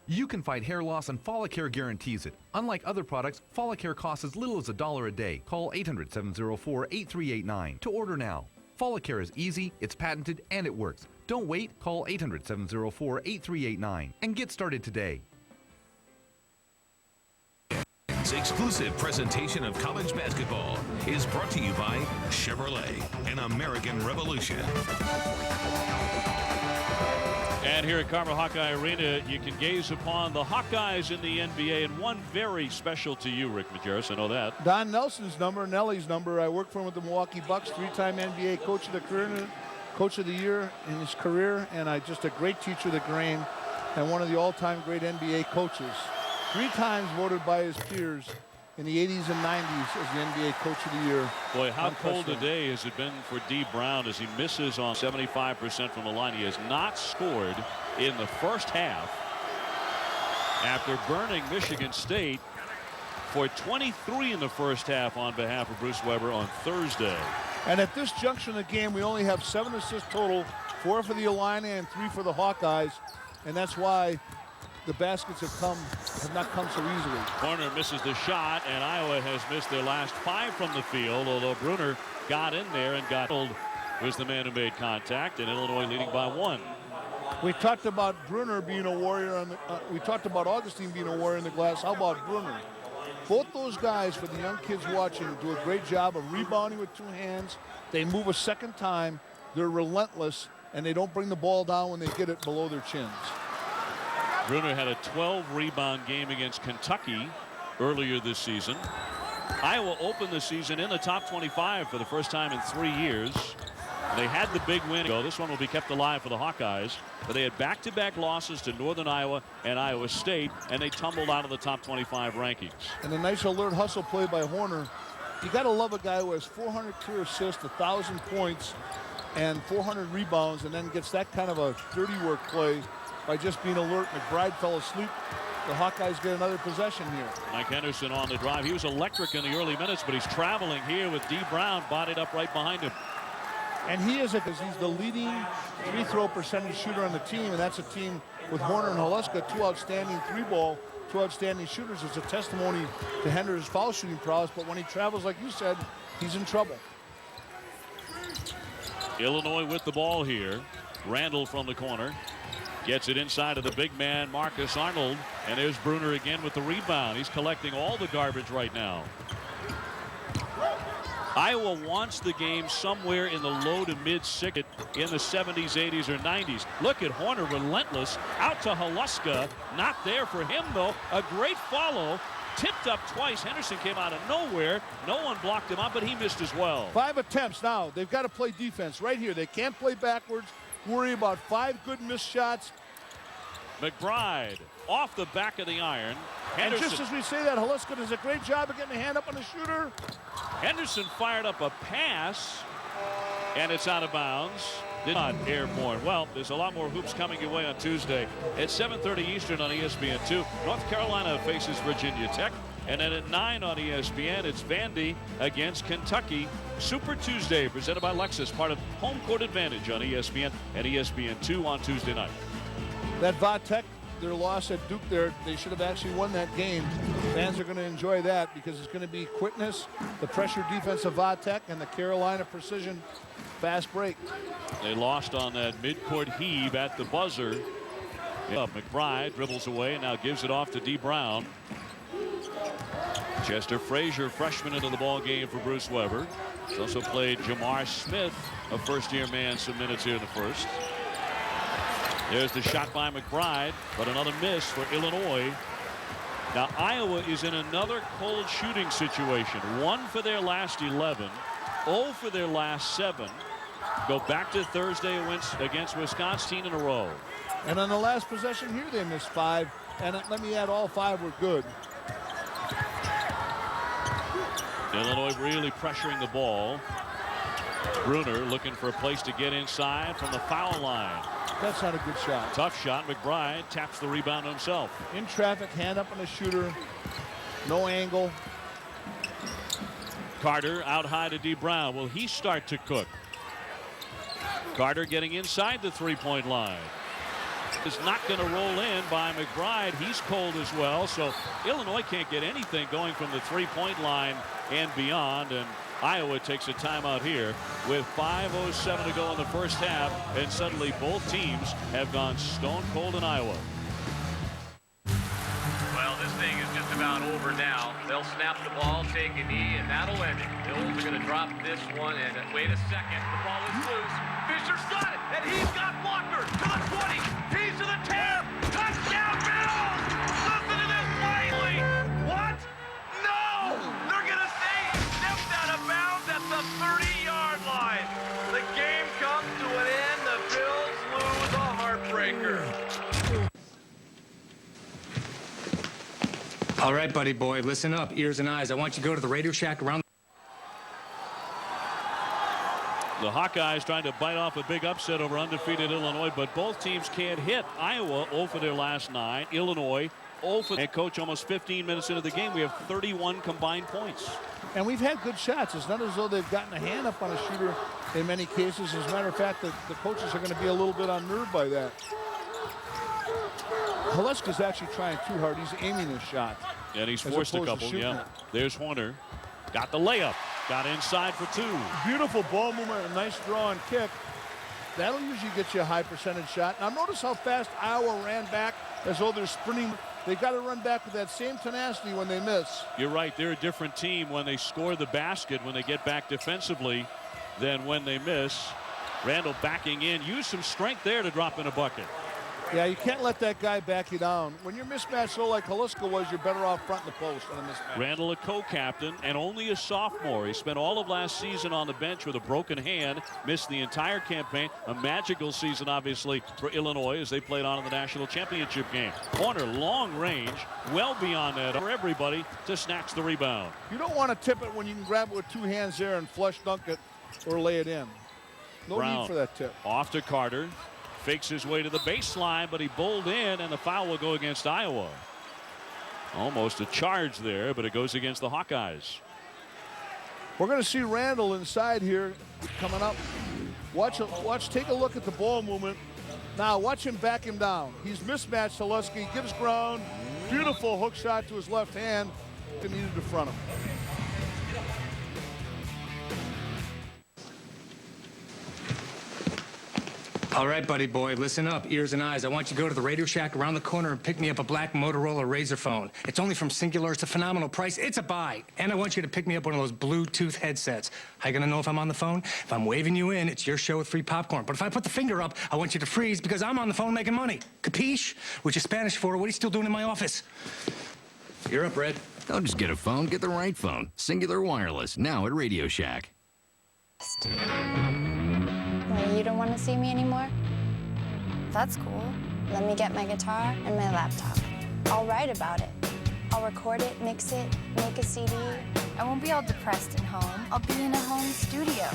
You can fight hair loss and Folicare guarantees it. Unlike other products, Folicare costs as little as $1 a day. Call 800-704-8389 to order now. Folicare is easy, it's patented, and it works. Don't wait. Call 800-704-8389 and get started today. This exclusive presentation of college basketball is brought to you by Chevrolet, an American Revolution. And here at Carver Hawkeye Arena, you can gaze upon the Hawkeyes in the NBA, and one very special to you, Rick Majerus, I know that. Don Nelson's number, Nelly's number. I worked for him with the Milwaukee Bucks, 3-time NBA Coach of the Year in his career, and just a great teacher of the game, and one of the all-time great NBA coaches. 3 times voted by his peers in the 80s and 90s as the NBA Coach of the Year. Boy, how cold a day has it been for D. Brown as he misses on 75% from the line. He has not scored in the first half after burning Michigan State for 23 in the first half on behalf of Bruce Weber on Thursday. And at this junction of the game, we only have 7 assists total, 4 for the Illini and 3 for the Hawkeyes, and that's why the baskets have not come so easily. Corner misses the shot, and Iowa has missed their last 5 from the field, although Bruner got in there and was the man who made contact, and Illinois leading by 1. We talked about Bruner being a warrior, we talked about Augustine being a warrior in the glass. How about Bruner? Both those guys, for the young kids watching, do a great job of rebounding with 2 hands. They move a second time. They're relentless, and they don't bring the ball down when they get it below their chins. Bruner had a 12-rebound game against Kentucky earlier this season. Iowa opened the season in the top 25 for the first time in 3 years. They had the big win. This one will be kept alive for the Hawkeyes, but they had back-to-back losses to Northern Iowa and Iowa State, and they tumbled out of the top 25 rankings. And a nice alert hustle play by Horner. You got to love a guy who has 400 career assists, 1,000 points, and 400 rebounds, and then gets that kind of a dirty work play by just being alert. McBride fell asleep. The Hawkeyes get another possession here. Mike Henderson on the drive. He was electric in the early minutes, but he's traveling here with D. Brown bodied up right behind him. And he's the leading free throw percentage shooter on the team, and that's a team with Horner and Haluska, 2 outstanding 3-ball, 2 outstanding shooters. It's a testimony to Henderson's foul shooting prowess, but when he travels, like you said, he's in trouble. Illinois with the ball here. Randall from the corner. Gets it inside of the big man, Marcus Arnold. And there's Bruner again with the rebound. He's collecting all the garbage right now. Iowa wants the game somewhere in the low to mid 6 in the 70s, 80s, or 90s. Look at Horner, relentless. Out to Haluska. Not there for him, though. A great follow. Tipped up twice. Henderson came out of nowhere. No one blocked him out, but he missed as well. 5 attempts now. They've got to play defense right here. They can't play backwards. Worry about 5 good missed shots. McBride off the back of the iron. Henderson. And just as we say that, Haluska does a great job of getting a hand up on the shooter. Henderson fired up a pass, and it's out of bounds. Did not airborne. Well, there's a lot more hoops coming your way on Tuesday. At 7:30 Eastern on ESPN2, North Carolina faces Virginia Tech. And then at 9 on ESPN, it's Vandy against Kentucky. Super Tuesday presented by Lexus, part of Home Court Advantage on ESPN and ESPN2 on Tuesday night. That Vatech, their loss at Duke there, they should have actually won that game. Fans are going to enjoy that because it's going to be quickness, the pressure defense of Vatech, and the Carolina precision fast break. They lost on that midcourt heave at the buzzer. McBride dribbles away and now gives it off to D. Brown. Chester Frazier, freshman, into the ball game for Bruce Weber. He's also played Jamar Smith, a first-year man, some minutes here in the first. There's the shot by McBride, but another miss for Illinois. Now Iowa is in another cold shooting situation. 1 for their last 11, 0 for their last 7. Go back to Thursday against Wisconsin in a row. And on the last possession here, they missed 5. And let me add, all 5 were good. Illinois really pressuring the ball. Bruner looking for a place to get inside from the foul line. That's not a good shot. Tough shot. McBride taps the rebound himself. In traffic, hand up on the shooter. No angle. Carter out high to D. Brown. Will he start to cook? Carter getting inside the three-point line. Is not going to roll in by McBride. He's cold as well. So Illinois can't get anything going from the three-point line and beyond. And Iowa takes a timeout here with 5:07 to go in the first half. And suddenly both teams have gone stone cold in Iowa. Well, this thing is just about over now. They'll snap the ball, take a knee, and that'll end it. Bills are going to drop this one, and wait a second. The ball is loose. Fisher's got it, and he's got Walker to the 20. He's to the 10. Touchdown, Bills! Listen to this play. What? No! They're going to say he stepped out of bounds at the 30-yard line. The game comes to an end. The Bills lose a heartbreaker. All right, buddy boy, listen up, ears and eyes. I want you to go to the Radio Shack around. The Hawkeyes trying to bite off a big upset over undefeated Illinois, but both teams can't hit. Iowa 0 for their last 9. Illinois 0 for. And coach, almost 15 minutes into the game, we have 31 combined points. And we've had good shots. It's not as though they've gotten a hand up on a shooter in many cases. As a matter of fact, the coaches are going to be a little bit unnerved by that. Haleska's actually trying too hard. He's aiming his shot. And he's forced a couple, yeah. There's Horner. Got the layup. Got inside for 2. Beautiful ball movement, a nice draw and kick. That'll usually get you a high percentage shot. Now notice how fast Iowa ran back as though they're sprinting. They got to run back with that same tenacity when they miss. You're right. They're a different team when they score the basket, when they get back defensively, than when they miss. Randall backing in. Use some strength there to drop in a bucket. Yeah, you can't let that guy back you down. When you're mismatched so like Haleska was, you're better off front in the post on a mismatch. Randall, a co-captain and only a sophomore. He spent all of last season on the bench with a broken hand, missed the entire campaign. A magical season, obviously, for Illinois as they played on in the national championship game. Horner, long range, well beyond that for everybody to snatch the rebound. You don't want to tip it when you can grab it with 2 hands there and flush dunk it or lay it in. No Brown, need for that tip. Off to Carter. Fakes his way to the baseline, but he bowled in, and the foul will go against Iowa. Almost a charge there, but it goes against the Hawkeyes. We're going to see Randall inside here coming up. Watch, take a look at the ball movement. Now watch him back him down. He's mismatched Haleska. He gives ground. Beautiful hook shot to his left hand. He needed to front him. All right, buddy boy, listen up, ears and eyes. I want you to go to the Radio Shack around the corner and pick me up a black Motorola Razr phone. It's only from Singular. It's a phenomenal price. It's a buy. And I want you to pick me up one of those Bluetooth headsets. How you gonna know if I'm on the phone? If I'm waving you in, it's your show with free popcorn. But if I put the finger up, I want you to freeze because I'm on the phone making money. Capiche? Which is Spanish for, what are you still doing in my office? You're up, Red. Don't just get a phone, get the right phone. Singular Wireless, now at Radio Shack. You don't want to see me anymore? That's cool. Let me get my guitar and my laptop. I'll write about it. I'll record it, mix it, make a CD. I won't be all depressed at home. I'll be in a home studio,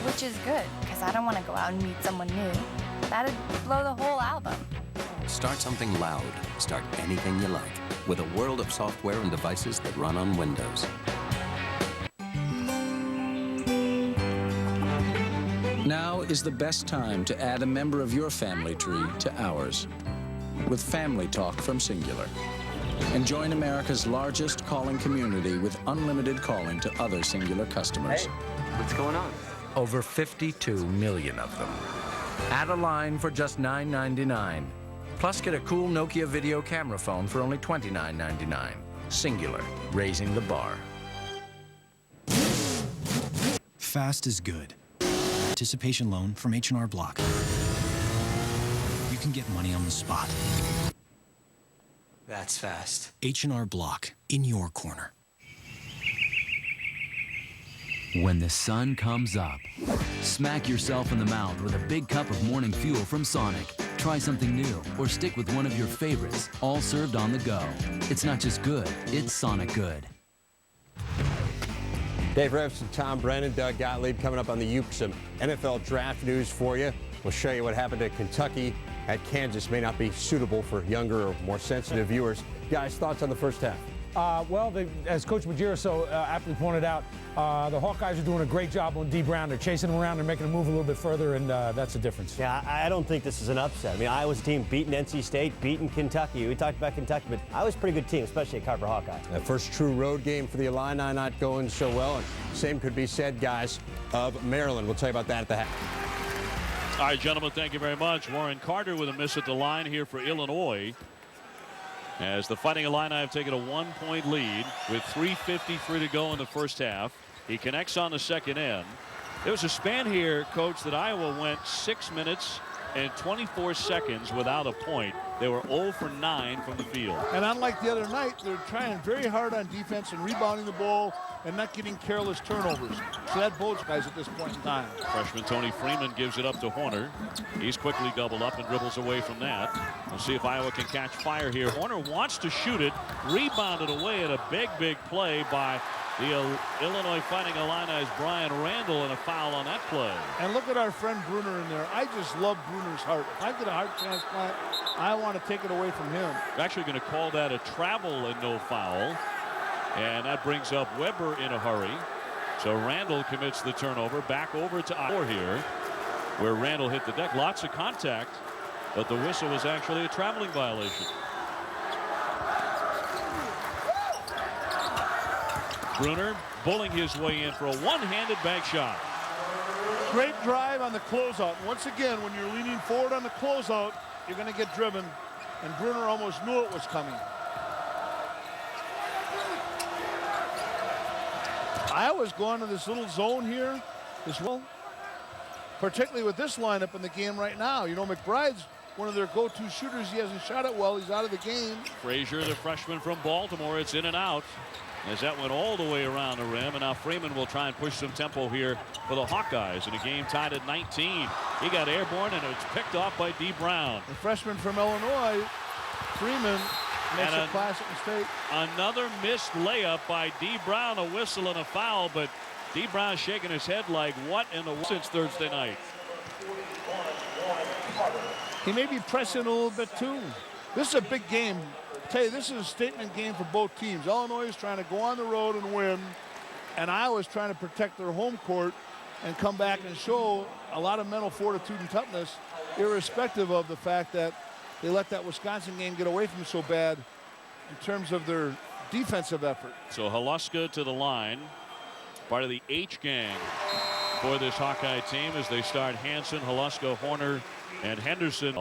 which is good, because I don't want to go out and meet someone new. That'd blow the whole album. Start something loud. Start anything you like with a world of software and devices that run on Windows. Now is the best time to add a member of your family tree to ours with Family Talk from Singular. And join America's largest calling community with unlimited calling to other Singular customers. Hey, what's going on? Over 52 million of them. Add a line for just $9.99. Plus get a cool Nokia video camera phone for only $29.99. Singular, raising the bar. Fast is good. Participation loan from H&R Block. You can get money on the spot. That's fast. H&R Block, in your corner. When the sun comes up, smack yourself in the mouth with a big cup of morning fuel from Sonic. Try something new or stick with one of your favorites, all served on the go. It's not just good, it's Sonic good. Dave Revson, Tom Brennan, Doug Gottlieb coming up on the Uke. Some NFL draft news for you. We'll show you what happened to Kentucky at Kansas. May not be suitable for younger or more sensitive viewers. Guys, thoughts on the first half? Well, as Coach Majira so aptly pointed out, the Hawkeyes are doing a great job on D. Brown. They're chasing him around. They're making him move a little bit further, and that's the difference. Yeah, I don't think this is an upset. I mean, Iowa's team beating NC State, beating Kentucky. We talked about Kentucky, but Iowa's a pretty good team, especially at Carver Hawkeye. The first true road game for the Illini not going so well, and same could be said, guys, of Maryland. We'll tell you about that at the half. All right, gentlemen, thank you very much. Warren Carter with a miss at the line here for Illinois, as the Fighting Illini have taken a 1-point lead with 3:53 to go in the first half. He connects on the second end. There was a span here, Coach, that Iowa went 6 minutes and 24 seconds without a point. They were 0 for 9 from the field. And unlike the other night, they're trying very hard on defense and rebounding the ball and not getting careless turnovers. So that bodes guys at this point in time. Freshman Tony Freeman gives it up to Horner. He's quickly doubled up and dribbles away from that. We'll see if Iowa can catch fire here. Horner wants to shoot it, rebounded away at a big play by the Illinois Fighting Illini's Brian Randall, and a foul on that play. And look at our friend Bruner in there. I just love Bruner's heart. If I get a heart transplant, I want to take it away from him. They're actually going to call that a travel and no foul. And that brings up Weber in a hurry. So Randall commits the turnover. Back over to Iowa here, where Randall hit the deck. Lots of contact, but the whistle was actually a traveling violation. Bruner bulling his way in for a one-handed bank shot. Great drive on the closeout. Once again, when you're leaning forward on the closeout, you're going to get driven. And Bruner almost knew it was coming. Iowa's going to this little zone here as well, particularly with this lineup in the game right now. You know, McBride's one of their go-to shooters. He hasn't shot it well. He's out of the game. Frazier, the freshman from Baltimore, it's in and out as that went all the way around the rim. And now Freeman will try and push some tempo here for the Hawkeyes in a game tied at 19. He got airborne, and it's picked off by D. Brown. The freshman from Illinois, Freeman, makes a classic mistake. Another missed layup by D. Brown, a whistle and a foul, but D. Brown shaking his head like, what in the world since Thursday night? He may be pressing a little bit too. This is a big game. I tell you, this is a statement game for both teams. Illinois is trying to go on the road and win, and Iowa is trying to protect their home court and come back and show a lot of mental fortitude and toughness, irrespective of the fact that they let that Wisconsin game get away from them so bad in terms of their defensive effort. So Haluska to the line, part of the H gang for this Hawkeye team as they start Hansen, Haluska, Horner, and Henderson.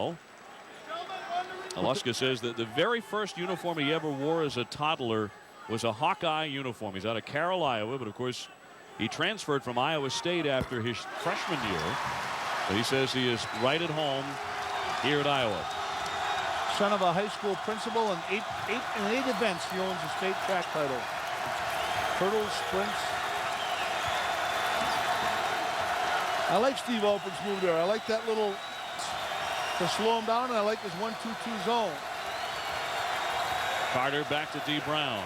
Haluska says that the very first uniform he ever wore as a toddler was a Hawkeye uniform. He's out of Carroll, Iowa, but of course he transferred from Iowa State after his freshman year. But he says he is right at home here at Iowa. Son of a high school principal, and in eight events he owns a state track title. Hurdles, sprints. I like Steve Alford's move there. I like that little to slow him down, and I like his 1-2-2 zone. Carter back to D. Brown.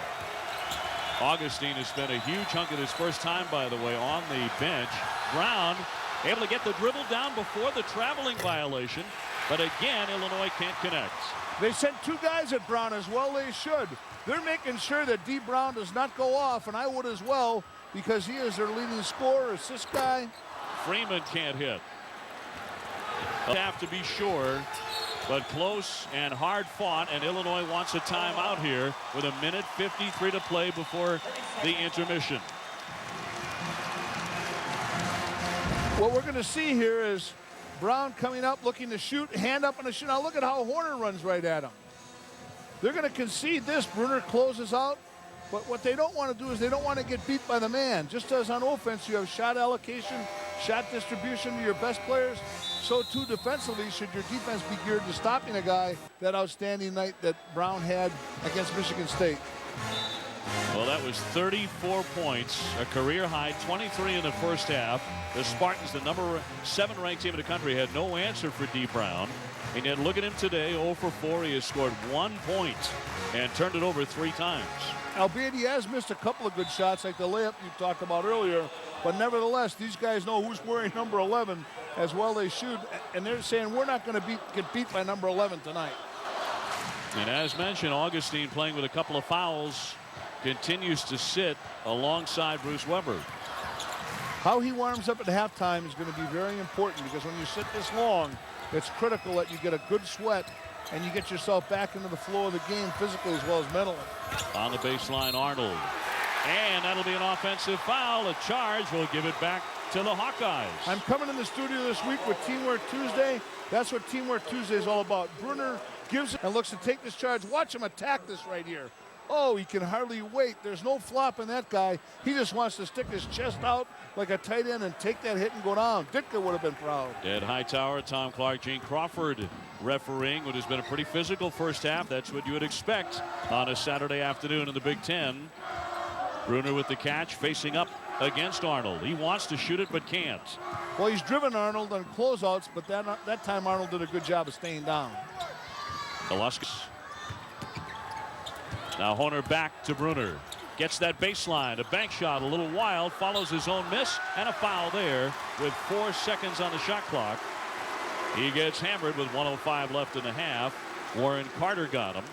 Augustine has spent a huge chunk of his first time, by the way, on the bench. Brown able to get the dribble down before the traveling violation, but again Illinois can't connect. They sent two guys at Brown, as well they should. They're making sure that D. Brown does not go off, and I would as well, because he is their leading scorer, assist guy. Freeman can't hit. Have to be sure, but close and hard fought, and Illinois wants a timeout here with 1:53 to play before the intermission. What we're going to see here is Brown coming up, looking to shoot, hand up on the shoot. Now look at how Horner runs right at him. They're going to concede this. Bruner closes out. But what they don't want to do is they don't want to get beat by the man. Just as on offense, you have shot allocation, shot distribution to your best players. So too defensively should your defense be geared to stopping a guy that outstanding night that Brown had against Michigan State. Well, that was 34 points, a career high, 23 in the first half. The Spartans, the number 7 ranked team in the country, had no answer for D. Brown. And yet look at him today, 0 for 4. He has scored 1 point and turned it over 3 times. Albeit he has missed a couple of good shots, like the layup you talked about earlier. But nevertheless, these guys know who's wearing number 11 as well they should. And they're saying we're not going to get beat by number 11 tonight. And as mentioned, Augustine playing with a couple of fouls continues to sit alongside Bruce Weber. How he warms up at halftime is going to be very important, because when you sit this long, it's critical that you get a good sweat and you get yourself back into the flow of the game physically as well as mentally. On the baseline, Arnold. And that'll be an offensive foul. A charge will give it back to the Hawkeyes. I'm coming in the studio this week with Teamwork Tuesday. That's what Teamwork Tuesday is all about. Brunner gives it and looks to take this charge. Watch him attack this right here. Oh, he can hardly wait. There's no flop in that guy. He just wants to stick his chest out like a tight end and take that hit and go down. Ditka would have been proud. Ed Hightower, Tom Clark, Gene Crawford refereeing what has been a pretty physical first half. That's what you would expect on a Saturday afternoon in the Big Ten. Brunner with the catch, facing up against Arnold. He wants to shoot it but can't. Well, he's driven Arnold on closeouts, but that time Arnold did a good job of staying down. Kaluskas. Now Horner back to Brunner. Gets that baseline. A bank shot, a little wild, follows his own miss, and a foul there with 4 seconds on the shot clock. He gets hammered with 1:05 left in the half. Warren Carter got him.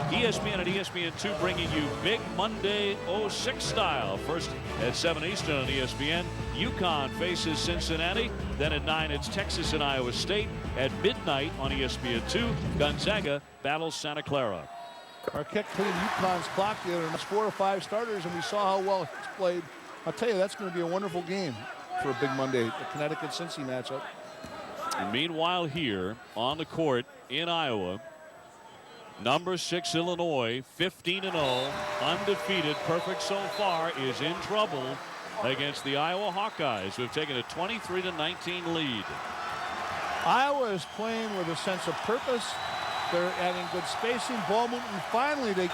ESPN and ESPN2 bringing you Big Monday 06 style. First at 7 Eastern on ESPN. UConn faces Cincinnati. Then at 9 it's Texas and Iowa State. At midnight on ESPN2, Gonzaga battles Santa Clara. Marquette cleaned UConn's clock the other night. 4 or 5 starters, and we saw how well he's played. I'll tell you, that's going to be a wonderful game for a Big Monday, the Connecticut-Cincy matchup. And meanwhile here on the court in Iowa, number 6 Illinois, 15-0, undefeated, perfect so far, is in trouble against the Iowa Hawkeyes, who have taken a 23-19 lead. Iowa is playing with a sense of purpose. They're adding good spacing, ball movement, and finally they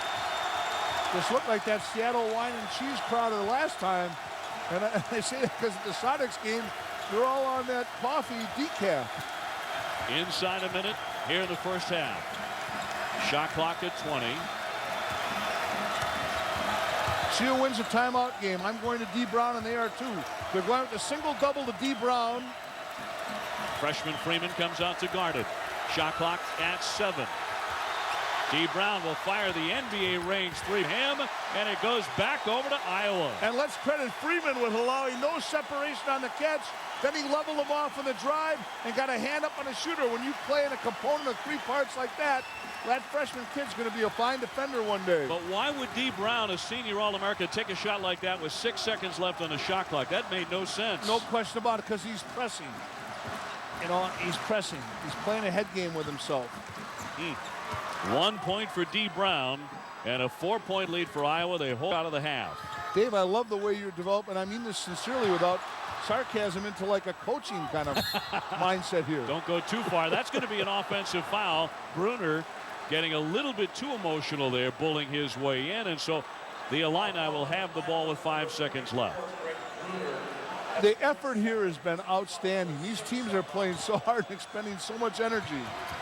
just look like that Seattle wine and cheese crowd of the last time. And I say that because at the Sonics game, they're all on that coffee decaf. Inside a minute here in the first half. Shot clock at 20. Seal wins a timeout game. I'm going to D. Brown, and they are too. They're going with a single-double to D. Brown. Freshman Freeman comes out to guard it. Shot clock at 7. D. Brown will fire the NBA range 3 him, and it goes back over to Iowa. And let's credit Freeman with allowing no separation on the catch. Then he leveled him off on the drive and got a hand up on the shooter. When you play in a component of 3 parts like that, that freshman kid's going to be a fine defender one day. But why would D. Brown, a senior All-America, take a shot like that with 6 seconds left on the shot clock? That made no sense. No question about it, because he's pressing. You know, he's pressing. He's playing a head game with himself. 1 point for D. Brown and a 4-point lead for Iowa. They hold out of the half. Dave, I love the way you're developing. I mean this sincerely, without sarcasm, into like a coaching kind of mindset here. Don't go too far. That's going to be an offensive foul. Brunner getting a little bit too emotional there, bullying his way in, and so the Illini will have the ball with 5 seconds left. The effort here has been outstanding. These teams are playing so hard and expending so much energy.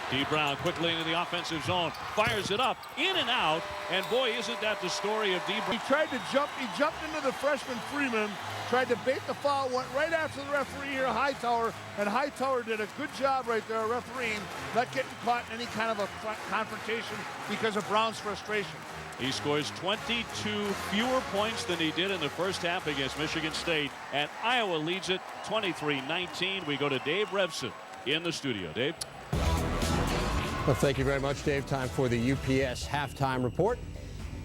D. Brown quickly into the offensive zone, fires it up, in and out, and boy, isn't that the story of D. Brown. He tried to jump. He jumped into the freshman Freeman, tried to bait the foul, went right after the referee here, Hightower, and Hightower did a good job right there refereeing, not getting caught in any kind of a confrontation because of Brown's frustration. He scores 22 fewer points than he did in the first half against Michigan State, and Iowa leads it 23-19. We go to Dave Revson in the studio. Dave? Well, thank you very much, Dave. Time for the UPS halftime report.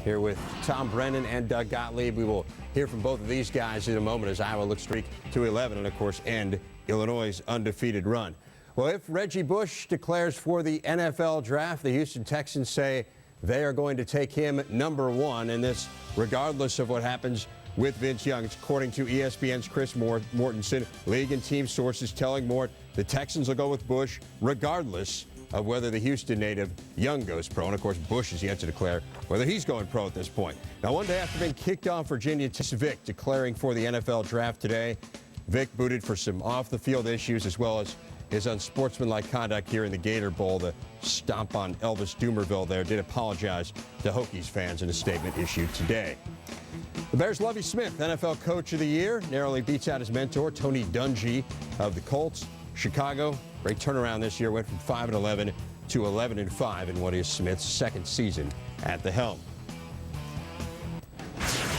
Here with Tom Brennan and Doug Gottlieb. We will hear from both of these guys in a moment as Iowa looks streak to 11 and, of course, end Illinois' undefeated run. Well, if Reggie Bush declares for the NFL draft, the Houston Texans say they are going to take him number 1, and this regardless of what happens with Vince Young. It's according to ESPN's Chris Mortensen. League and team sources telling Mort the Texans will go with Bush regardless of whether the Houston native Young goes pro. And, of course, Bush is yet to declare whether he's going pro at this point. Now, one day after being kicked off Virginia, Vic declaring for the NFL draft today. Vic booted for some off-the-field issues as well as his unsportsmanlike conduct here in the Gator Bowl. The stomp on Elvis Dumerville there did apologize to Hawkeyes fans in a statement issued today. The Bears' Lovie Smith, NFL Coach of the Year, narrowly beats out his mentor, Tony Dungy of the Colts. Chicago, great turnaround this year, went from 5-11 to 11-5 in what is Smith's second season at the helm.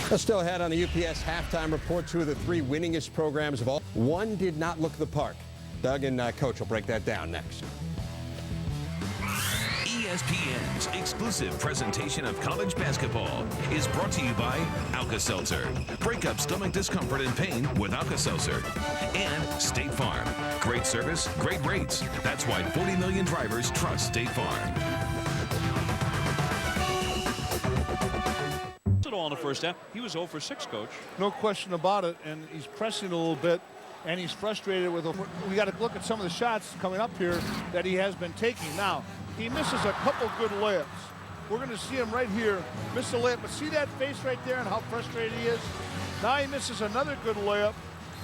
Let's still ahead on the UPS halftime report. Two of the three winningest programs of all. One did not look the part. Doug and Coach will break that down next. ESPN's exclusive presentation of college basketball is brought to you by Alka-Seltzer. Break up stomach discomfort and pain with Alka-Seltzer. And State Farm. Great service, great rates. That's why 40 million drivers trust State Farm. All in the first half. He was 0 for 6, Coach. No question about it, and he's pressing a little bit, and he's frustrated with. We got to look at some of the shots coming up here that he has been taking. Now, he misses a couple good layups. We're going to see him right here miss a layup, but see that face right there and how frustrated he is? Now he misses another good layup,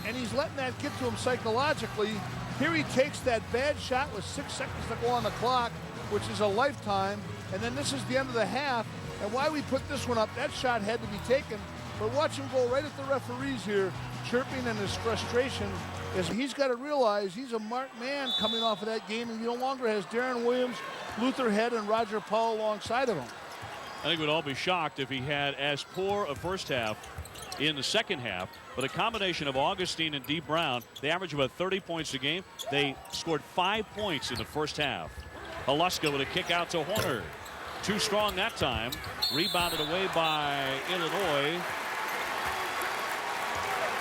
and he's letting that get to him psychologically. Here he takes that bad shot with 6 seconds to go on the clock, which is a lifetime, and then this is the end of the half. And why we put this one up, that shot had to be taken. But watch him go right at the referees here, chirping in his frustration. Is he's got to realize he's a marked man coming off of that game, and he no longer has Darren Williams, Luther Head, and Roger Powell alongside of him. I think we'd all be shocked if he had as poor a first half in the second half. But a combination of Augustine and D. Brown, they average about 30 points a game. They scored 5 points in the first half. Haluska with a kick out to Horner. Too strong that time. Rebounded away by Illinois.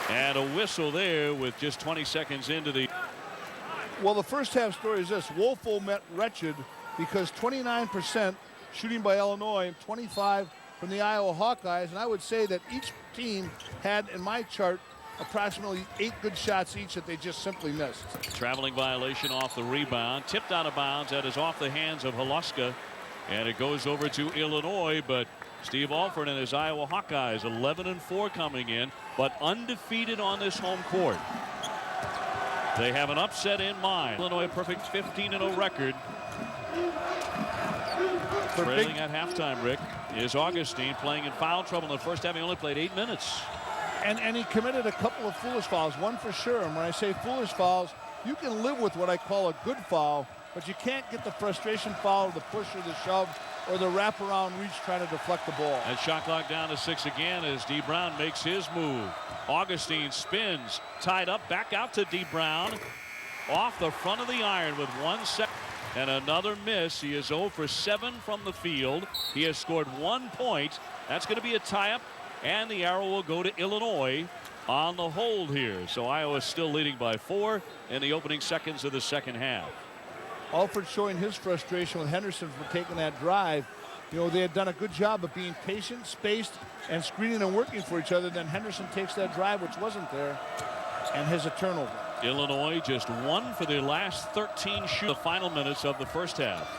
And a whistle there with just 20 seconds into the. Well, the first half story is this. Woeful met wretched because 29% shooting by Illinois, 25 from the Iowa Hawkeyes. And I would say that each team had, in my chart, approximately 8 good shots each that they just simply missed. Traveling violation off the rebound. Tipped out of bounds. That is off the hands of Haluska. And it goes over to Illinois, but Steve Alford and his Iowa Hawkeyes 11-4 coming in, but undefeated on this home court. They have an upset in mind. Illinois a perfect 15-0 record. Trailing at halftime, Rick, is Augustine playing in foul trouble in the first half. He only played 8 minutes. And he committed a couple of foolish fouls, one for sure. And when I say foolish fouls, you can live with what I call a good foul, but you can't get the frustration foul, the push or the shove, or the wraparound reach trying to deflect the ball. And shot clock down to 6 again as D. Brown makes his move. Augustine spins, tied up, back out to D. Brown. Off the front of the iron with 1 second. And another miss. He is 0 for 7 from the field. He has scored 1 point. That's going to be a tie-up, and the arrow will go to Illinois on the hold here. So Iowa is still leading by 4 in the opening seconds of the second half. Alford showing his frustration with Henderson for taking that drive. You know, they had done a good job of being patient, spaced, and screening and working for each other. Then Henderson takes that drive, which wasn't there, and has a turnover. Illinois just 1 for their last 13 shoot. The final minutes of the first half.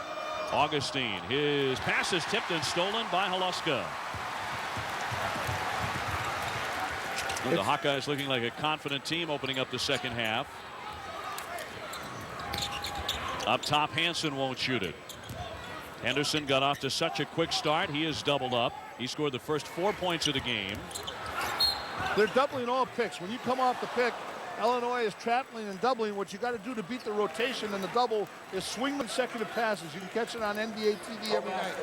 Augustine, his pass is tipped and stolen by Haluska. The Hawkeyes looking like a confident team opening up the second half. Up top, Hansen won't shoot it. Henderson got off to such a quick start. He is doubled up. He scored the first 4 points of the game. They're doubling all picks. When you come off the pick, Illinois is traveling and doubling. What you got to do to beat the rotation and the double is swing consecutive passes. You can catch it on NBA TV every night.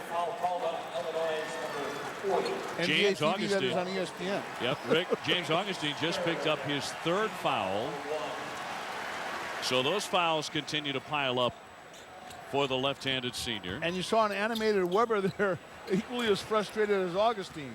James NBA TV, Augustine. that is on ESPN. Yep, Rick, James Augustine just picked up his 3rd foul. So those fouls continue to pile up for the left-handed senior. And you saw an animated Weber there, equally as frustrated as Augustine.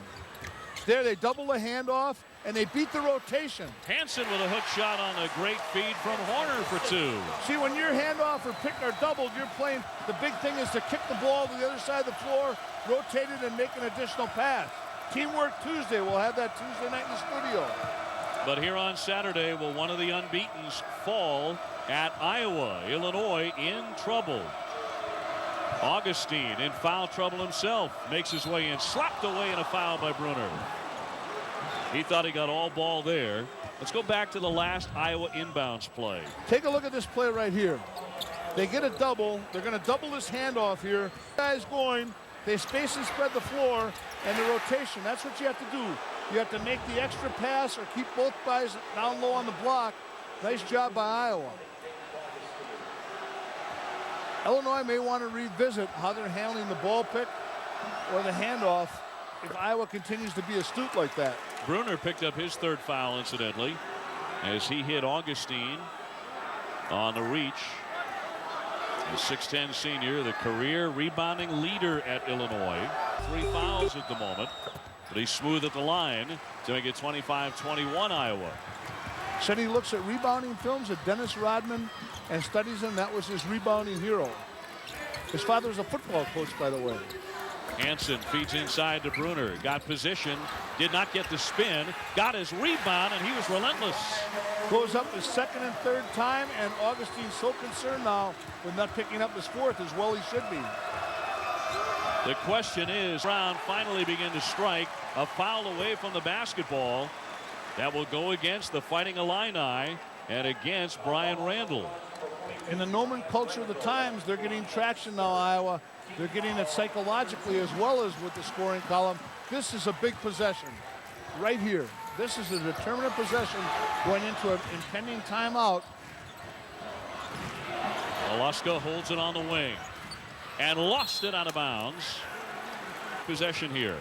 There, they double the handoff, and they beat the rotation. Hansen with a hook shot on a great feed from Horner for 2. See, when your handoff or pick are doubled, you're playing, the big thing is to kick the ball to the other side of the floor, rotate it, and make an additional pass. Teamwork Tuesday, we'll have that Tuesday night in the studio. But here on Saturday, will one of the unbeatens fall at Iowa? Illinois in trouble. Augustine in foul trouble himself. Makes his way in. Slapped away in a foul by Bruner. He thought he got all ball there. Let's go back to the last Iowa inbounds play. Take a look at this play right here. They get a double. They're going to double this handoff here. Guys going. They space and spread the floor and the rotation. That's what you have to do. You have to make the extra pass or keep both guys down low on the block. Nice job by Iowa. Illinois may want to revisit how they're handling the ball pick or the handoff if Iowa continues to be astute like that. Bruner picked up his third foul, incidentally, as he hit Augustine on the reach. The 6'10 senior, the career rebounding leader at Illinois. 3 fouls at the moment, but he's smooth at the line to make it 25-21 Iowa. Said he looks at rebounding films at Dennis Rodman and studies him. That was his rebounding hero. His father was a football coach, by the way. Hansen feeds inside to Bruner. Got position, did not get the spin, got his rebound, and he was relentless. Goes up his second and third time, and Augustine's so concerned now with not picking up his fourth as well he should be. The question is, Brown finally begin to strike. A foul away from the basketball. That will go against the Fighting Illini and against Brian Randall. In the nomenclature of the times, they're getting traction now, Iowa. They're getting it psychologically as well as with the scoring column. This is a big possession right here. This is a determinant possession going into an impending timeout. Alaska holds it on the wing and lost it out of bounds. Possession here.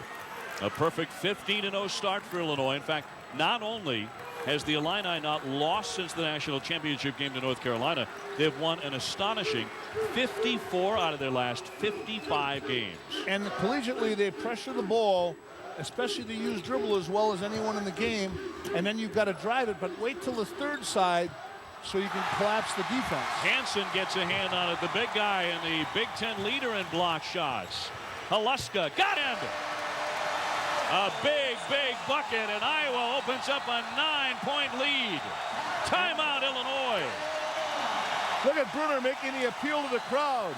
A perfect 15-0 start for Illinois. In fact, not only has the Illini not lost since the national championship game to North Carolina, they've won an astonishing 54 out of their last 55 games. And collegiately, they pressure the ball, especially to use dribble as well as anyone in the game, and then you've got to drive it, but wait till the third side so you can collapse the defense. Hansen gets a hand on it, the big guy and the Big Ten leader in block shots. Haluska got him. A big bucket, and Iowa opens up a 9-point lead. Timeout, Illinois. Look at Bruner making the appeal to the crowd.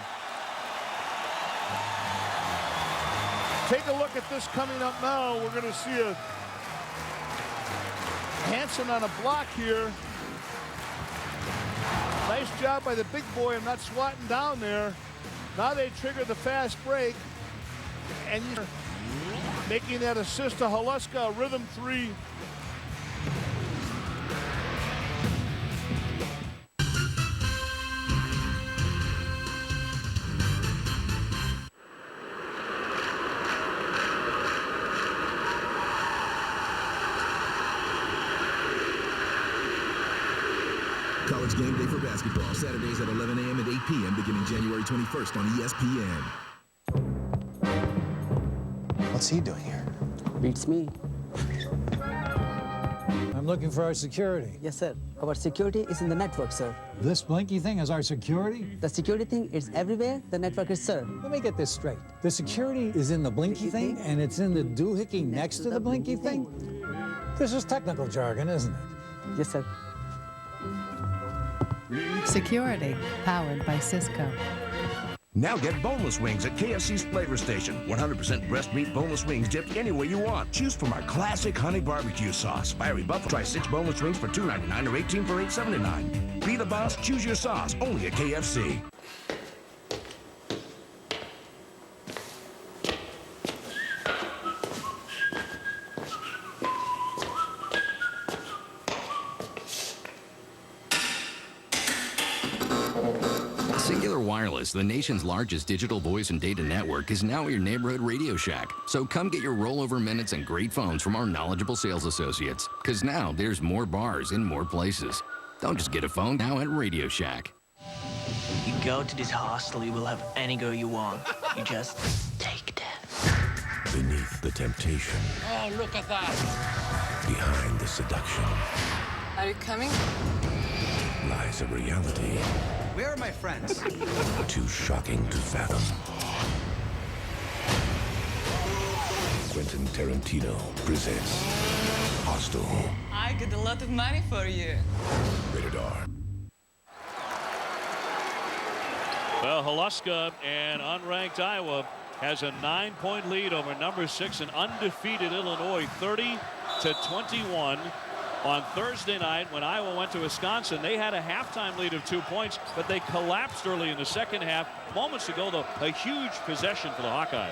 Take a look at this coming up now. We're going to see a Hansen on a block here. Nice job by the big boy. I'm not swatting down there. Now they trigger the fast break, and you're making that assist to Haluska, a rhythm three. College game day for basketball, Saturdays at 11 a.m. and 8 p.m. beginning January 21st on ESPN. What's he doing here? Beats me. I'm looking for our security. Yes, sir. Our security is in the network, sir. This blinky thing is our security? The security thing is everywhere. The network is, sir. Let me get this straight. The security is in the blinky thing, and it's in the doohickey next to the blinky thing? This is technical jargon, isn't it? Yes, sir. Security, powered by Cisco. Now get boneless wings at KFC's Flavor Station. 100% breast meat boneless wings dipped any way you want. Choose from our classic honey barbecue sauce. Fiery Buffalo. Try 6 boneless wings for $2.99 or 18 for $8.79. Be the boss, choose your sauce. Only at KFC. Wireless, the nation's largest digital voice and data network, is now at your neighborhood Radio Shack. So come get your rollover minutes and great phones from our knowledgeable sales associates. Because now there's more bars in more places. Don't just get a phone, now at Radio Shack. You go to this hostel, you will have any girl you want. You just take that. Beneath the temptation. Oh, look at that. Behind the seduction. Are you coming? Lies a reality. Where are my friends? Too shocking to fathom. Quentin Tarantino presents Hostel. I get a lot of money for you. Rated R. Well, Haluska and unranked Iowa has a 9-point lead over number 6 and undefeated Illinois, 21. On Thursday night, when Iowa went to Wisconsin, they had a halftime lead of 2 points, but they collapsed early in the second half. Moments ago, though, a huge possession for the Hawkeyes.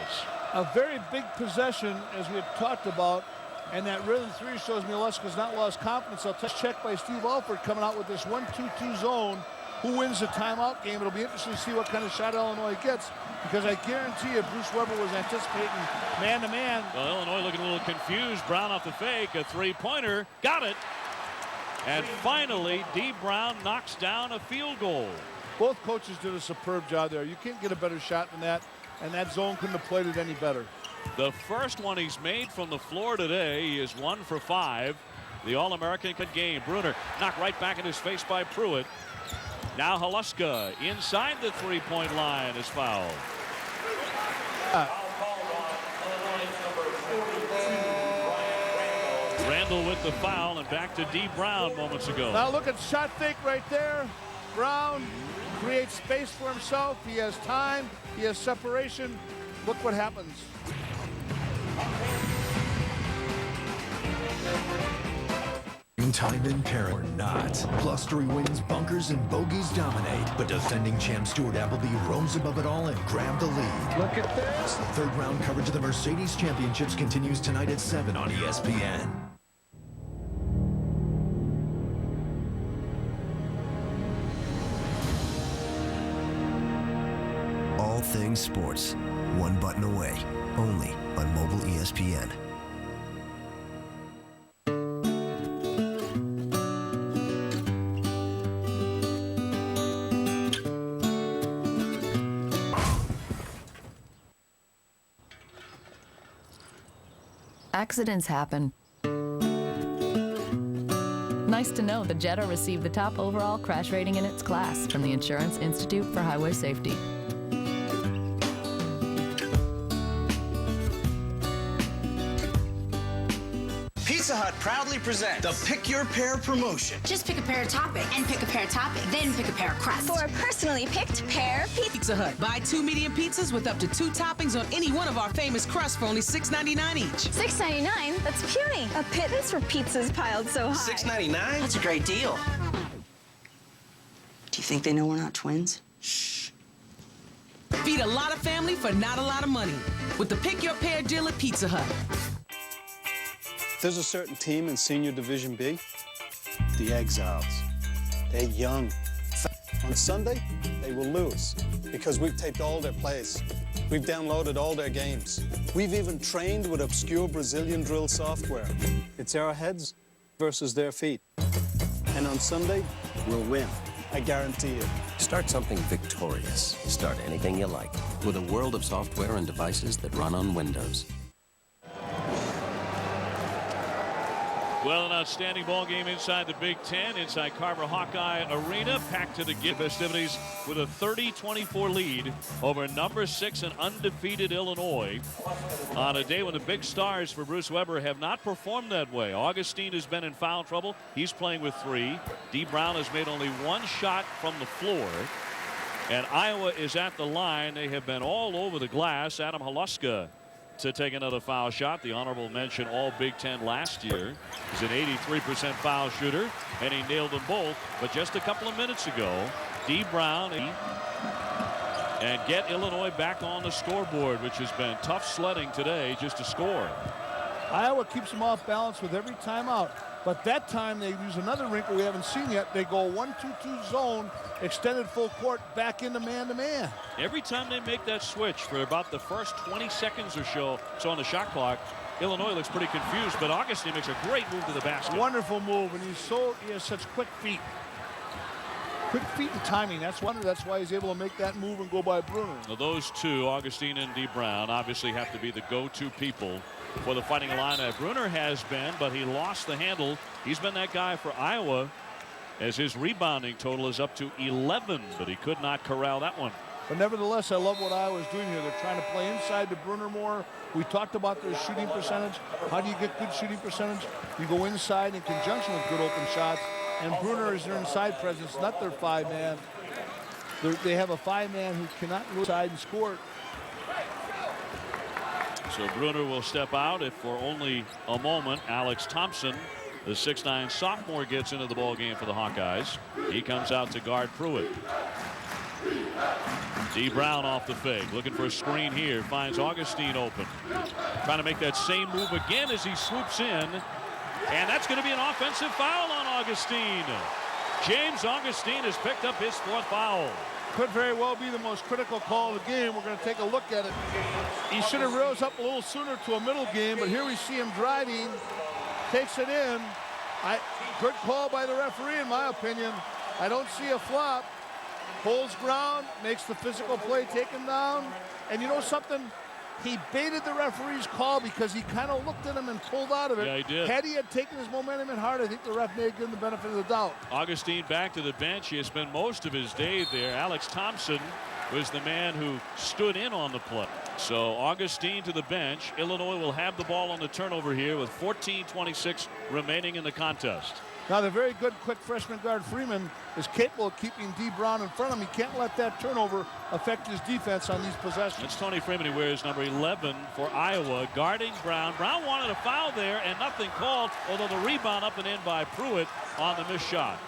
A very big possession, as we have talked about, and that rhythm three shows me Luska's not lost confidence. I'll touch check by Steve Alford coming out with this 1-2-2 zone. Who wins the timeout game? It'll be interesting to see what kind of shot Illinois gets, because I guarantee you Bruce Weber was anticipating man-to-man. Well, Illinois looking a little confused. Brown off the fake, a three-pointer, got it. And finally, D. Brown knocks down a field goal. Both coaches did a superb job there. You can't get a better shot than that, and that zone couldn't have played it any better. The first one he's made from the floor today. He is 1 for 5. The All-American game. Bruner knocked right back in his face by Pruitt. Now Haluska inside the three-point line is fouled. Randall with the foul, and back to D. Brown moments ago. Now look at shot fake right there. Brown creates space for himself. He has time. He has separation. Look what happens. Time in pair or not. Blustery winds, bunkers, and bogeys dominate, but defending champ Stuart Appleby rose above it all and grabbed the lead. Look at this. The third round coverage of the Mercedes Championships continues tonight at 7 on ESPN. All things sports, one button away, only on mobile ESPN. Accidents happen. Nice to know the Jetta received the top overall crash rating in its class from the Insurance Institute for Highway Safety. Pizza Hut proudly presents the Pick Your Pair promotion. Just pick a pair of toppings and pick a pair of toppings, then pick a pair of crust. For a personally picked pair of Pizza Hut. Buy 2 medium pizzas with up to 2 toppings on any one of our famous crusts for only $6.99 each. $6.99? That's puny. A pittance for pizzas piled so high. $6.99? That's a great deal. Do you think they know we're not twins? Shh. Feed a lot of family for not a lot of money with the Pick Your Pair deal at Pizza Hut. There's a certain team in Senior Division B, the Exiles. They're young. On Sunday, they will lose because we've taped all their plays. We've downloaded all their games. We've even trained with obscure Brazilian drill software. It's our heads versus their feet. And on Sunday, we'll win. I guarantee it. Start something victorious. Start anything you like with a world of software and devices that run on Windows. Well, an outstanding ball game inside the Big Ten, inside Carver Hawkeye Arena, packed to the gid festivities with a 30-24 lead over number 6 and undefeated Illinois on a day when the big stars for Bruce Weber have not performed that way. Augustine has been in foul trouble. He's playing with 3. D. Brown has made only 1 shot from the floor. And Iowa is at the line. They have been all over the glass. Adam Haluska to take another foul shot. The honorable mention all Big Ten last year. He's an 83% foul shooter, and he nailed them both. But just a couple of minutes ago, D. Brown and get Illinois back on the scoreboard, which has been tough sledding today just to score. Iowa keeps them off balance with every timeout. But that time they use another wrinkle we haven't seen yet. They go 1-2-2 zone, extended full court, back into man-to-man. Every time they make that switch for about the first 20 seconds or so on the shot clock, Illinois looks pretty confused, but Augustine makes a great move to the basket. Wonderful move, and he has such quick feet. Quick feet and timing. That's why he's able to make that move and go by Bruner. Now those two, Augustine and D. Brown, obviously have to be the go-to people for the Fighting Illini. Bruner has been, but he lost the handle. He's been that guy for Iowa, as his rebounding total is up to 11, but he could not corral that one. But nevertheless, I love what Iowa's doing here. They're trying to play inside to Bruner more. We talked about their shooting percentage. How do you get good shooting percentage? You go inside in conjunction with good open shots. And Bruner is their inside presence, not their 5-man. They have a 5-man who cannot go inside and score. So Bruner will step out if for only a moment. Alex Thompson, the 6'9" sophomore, gets into the ball game for the Hawkeyes. He comes out to guard Pruitt. D. Brown off the fake, looking for a screen here, finds Augustine open. Trying to make that same move again as he swoops in. And that's going to be an offensive foul on Augustine. James Augustine has picked up his 4th foul. Could very well be the most critical call of the game. We're going to take a look at it. He should have rose up a little sooner to a middle game, but here we see him driving, takes it in. Good call by the referee, in my opinion. I don't see a flop. Holds ground, makes the physical play, take him down. And you know something? He baited the referee's call because he kind of looked at him and pulled out of it. Yeah, he did. Had he had taken his momentum in hard, I think the ref may have given the benefit of the doubt. Augustine back to the bench. He has spent most of his day there. Alex Thompson was the man who stood in on the play. So Augustine to the bench. Illinois will have the ball on the turnover here with 14:26 remaining in the contest. Now the very good quick freshman guard Freeman is capable of keeping D. Brown in front of him. He can't let that turnover affect his defense on these possessions. It's Tony Freeman, who wears number 11 for Iowa, guarding Brown. Brown wanted a foul there and nothing called, although the rebound up and in by Pruitt on the missed shot.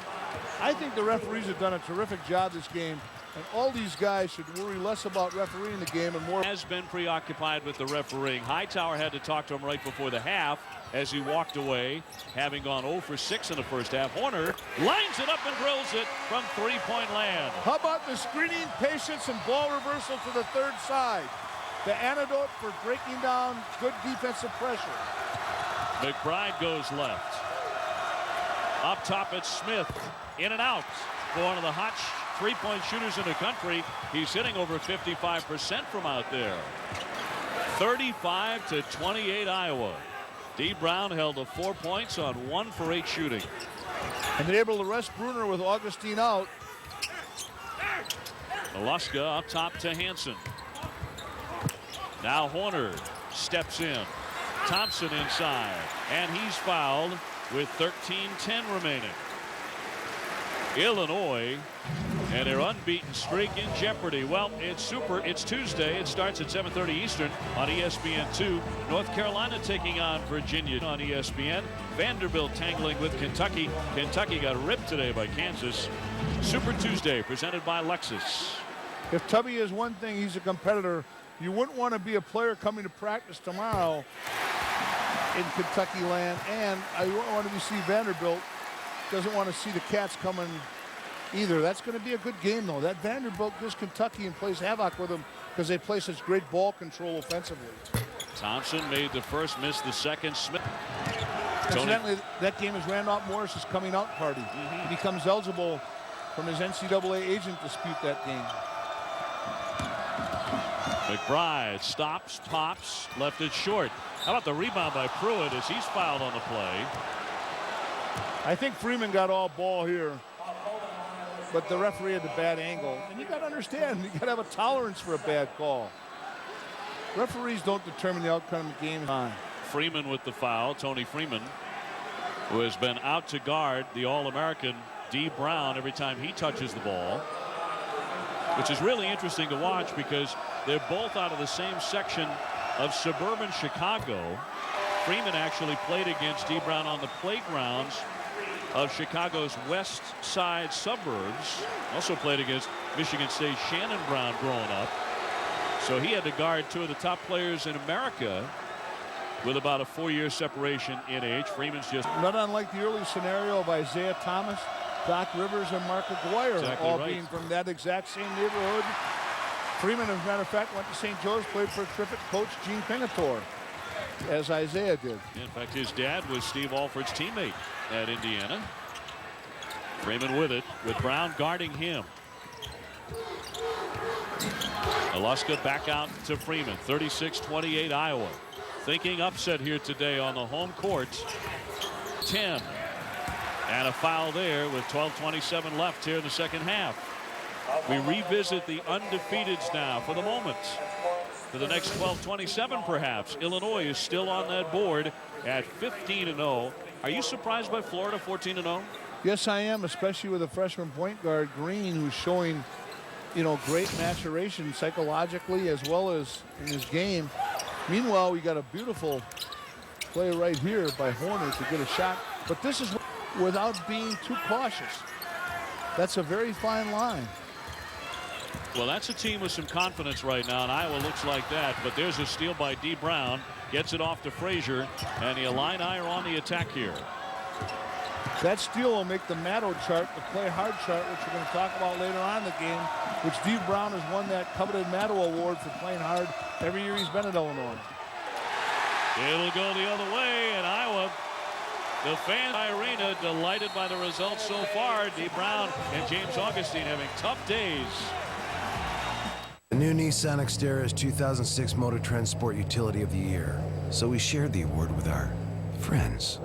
I think the referees have done a terrific job this game, and all these guys should worry less about refereeing the game and more. Has been preoccupied with the refereeing. Hightower had to talk to him right before the half as he walked away, having gone 0 for 6 in the first half. Horner lines it up and drills it from 3-point land. How about the screening, patience, and ball reversal to the third side? The antidote for breaking down good defensive pressure. McBride goes left. Up top it's Smith. In and out. For one of the hot three-point shooters in the country. He's hitting over 55% from out there. 35-28 Iowa. D. Brown held to 4 points on 1 for 8 shooting. And they're able to rest Bruner with Augustine out. Alaska up top to Hansen. Now Horner steps in. Thompson inside. And he's fouled with 13:10 remaining. Illinois and their unbeaten streak in jeopardy. Well, it's Tuesday. It starts at 7:30 Eastern on ESPN2. North Carolina taking on Virginia on ESPN. Vanderbilt tangling with Kentucky. Kentucky got ripped today by Kansas. Super Tuesday presented by Lexus. If Tubby is one thing, he's a competitor. You wouldn't want to be a player coming to practice tomorrow in Kentucky land, and I wouldn't want to see Vanderbilt. Doesn't want to see the Cats coming either. That's going to be a good game, though. That Vanderbilt gives Kentucky and plays havoc with them because they play such great ball control offensively. Thompson made the first, missed the second. Smith. Incidentally, that game is Randolph Morris's coming out party. He becomes eligible from his NCAA agent to dispute that game. McBride stops, pops, left it short. How about the rebound by Pruitt as he's fouled on the play? I think Freeman got all ball here, but the referee had the bad angle. And you got to understand, you got to have a tolerance for a bad call. Referees don't determine the outcome of the game. Freeman with the foul, Tony Freeman, who has been out to guard the All-American D. Brown every time he touches the ball, which is really interesting to watch because they're both out of the same section of suburban Chicago. Freeman actually played against D. Brown on the playgrounds of Chicago's west side suburbs. Also played against Michigan State Shannon Brown growing up. So he had to guard two of the top players in America with about a 4-year separation in age. Freeman's just not unlike the early scenario of Isaiah Thomas, Doc Rivers, and Mark Aguirre, exactly all right. being from that exact same neighborhood. Freeman, as a matter of fact, went to St. Joe's, played for terrific coach Gene Pingatore, as Isaiah did. In fact, his dad was Steve Alford's teammate at Indiana. Freeman with it, with Brown guarding him. Alaska back out to Freeman. 36-28 Iowa. Thinking upset here today on the home court. 10. And a foul there with 12:27 left here in the second half. We revisit the undefeateds now for the moment. For the next 12:27 perhaps. Illinois is still on that board at 15-0. Are you surprised by Florida 14-0? Yes, I am, especially with a freshman point guard, Green, who's showing, you know, great maturation psychologically as well as in his game. Meanwhile, we got a beautiful play right here by Horner to get a shot. But this is without being too cautious. That's a very fine line. Well, that's a team with some confidence right now, and Iowa looks like that. But there's a steal by D. Brown. Gets it off to Frazier, and the Illini are on the attack here. That steal will make the Matto chart, the play hard chart, which we're going to talk about later on in the game, which D. Brown has won that coveted Matto award for playing hard every year he's been at Illinois. It'll go the other way, and Iowa, the fan arena, delighted by the results so far. D. Brown and James Augustine having tough days. The new Nissan Xterra is 2006 Motor Trend Sport Utility of the Year. So we shared the award with our friends.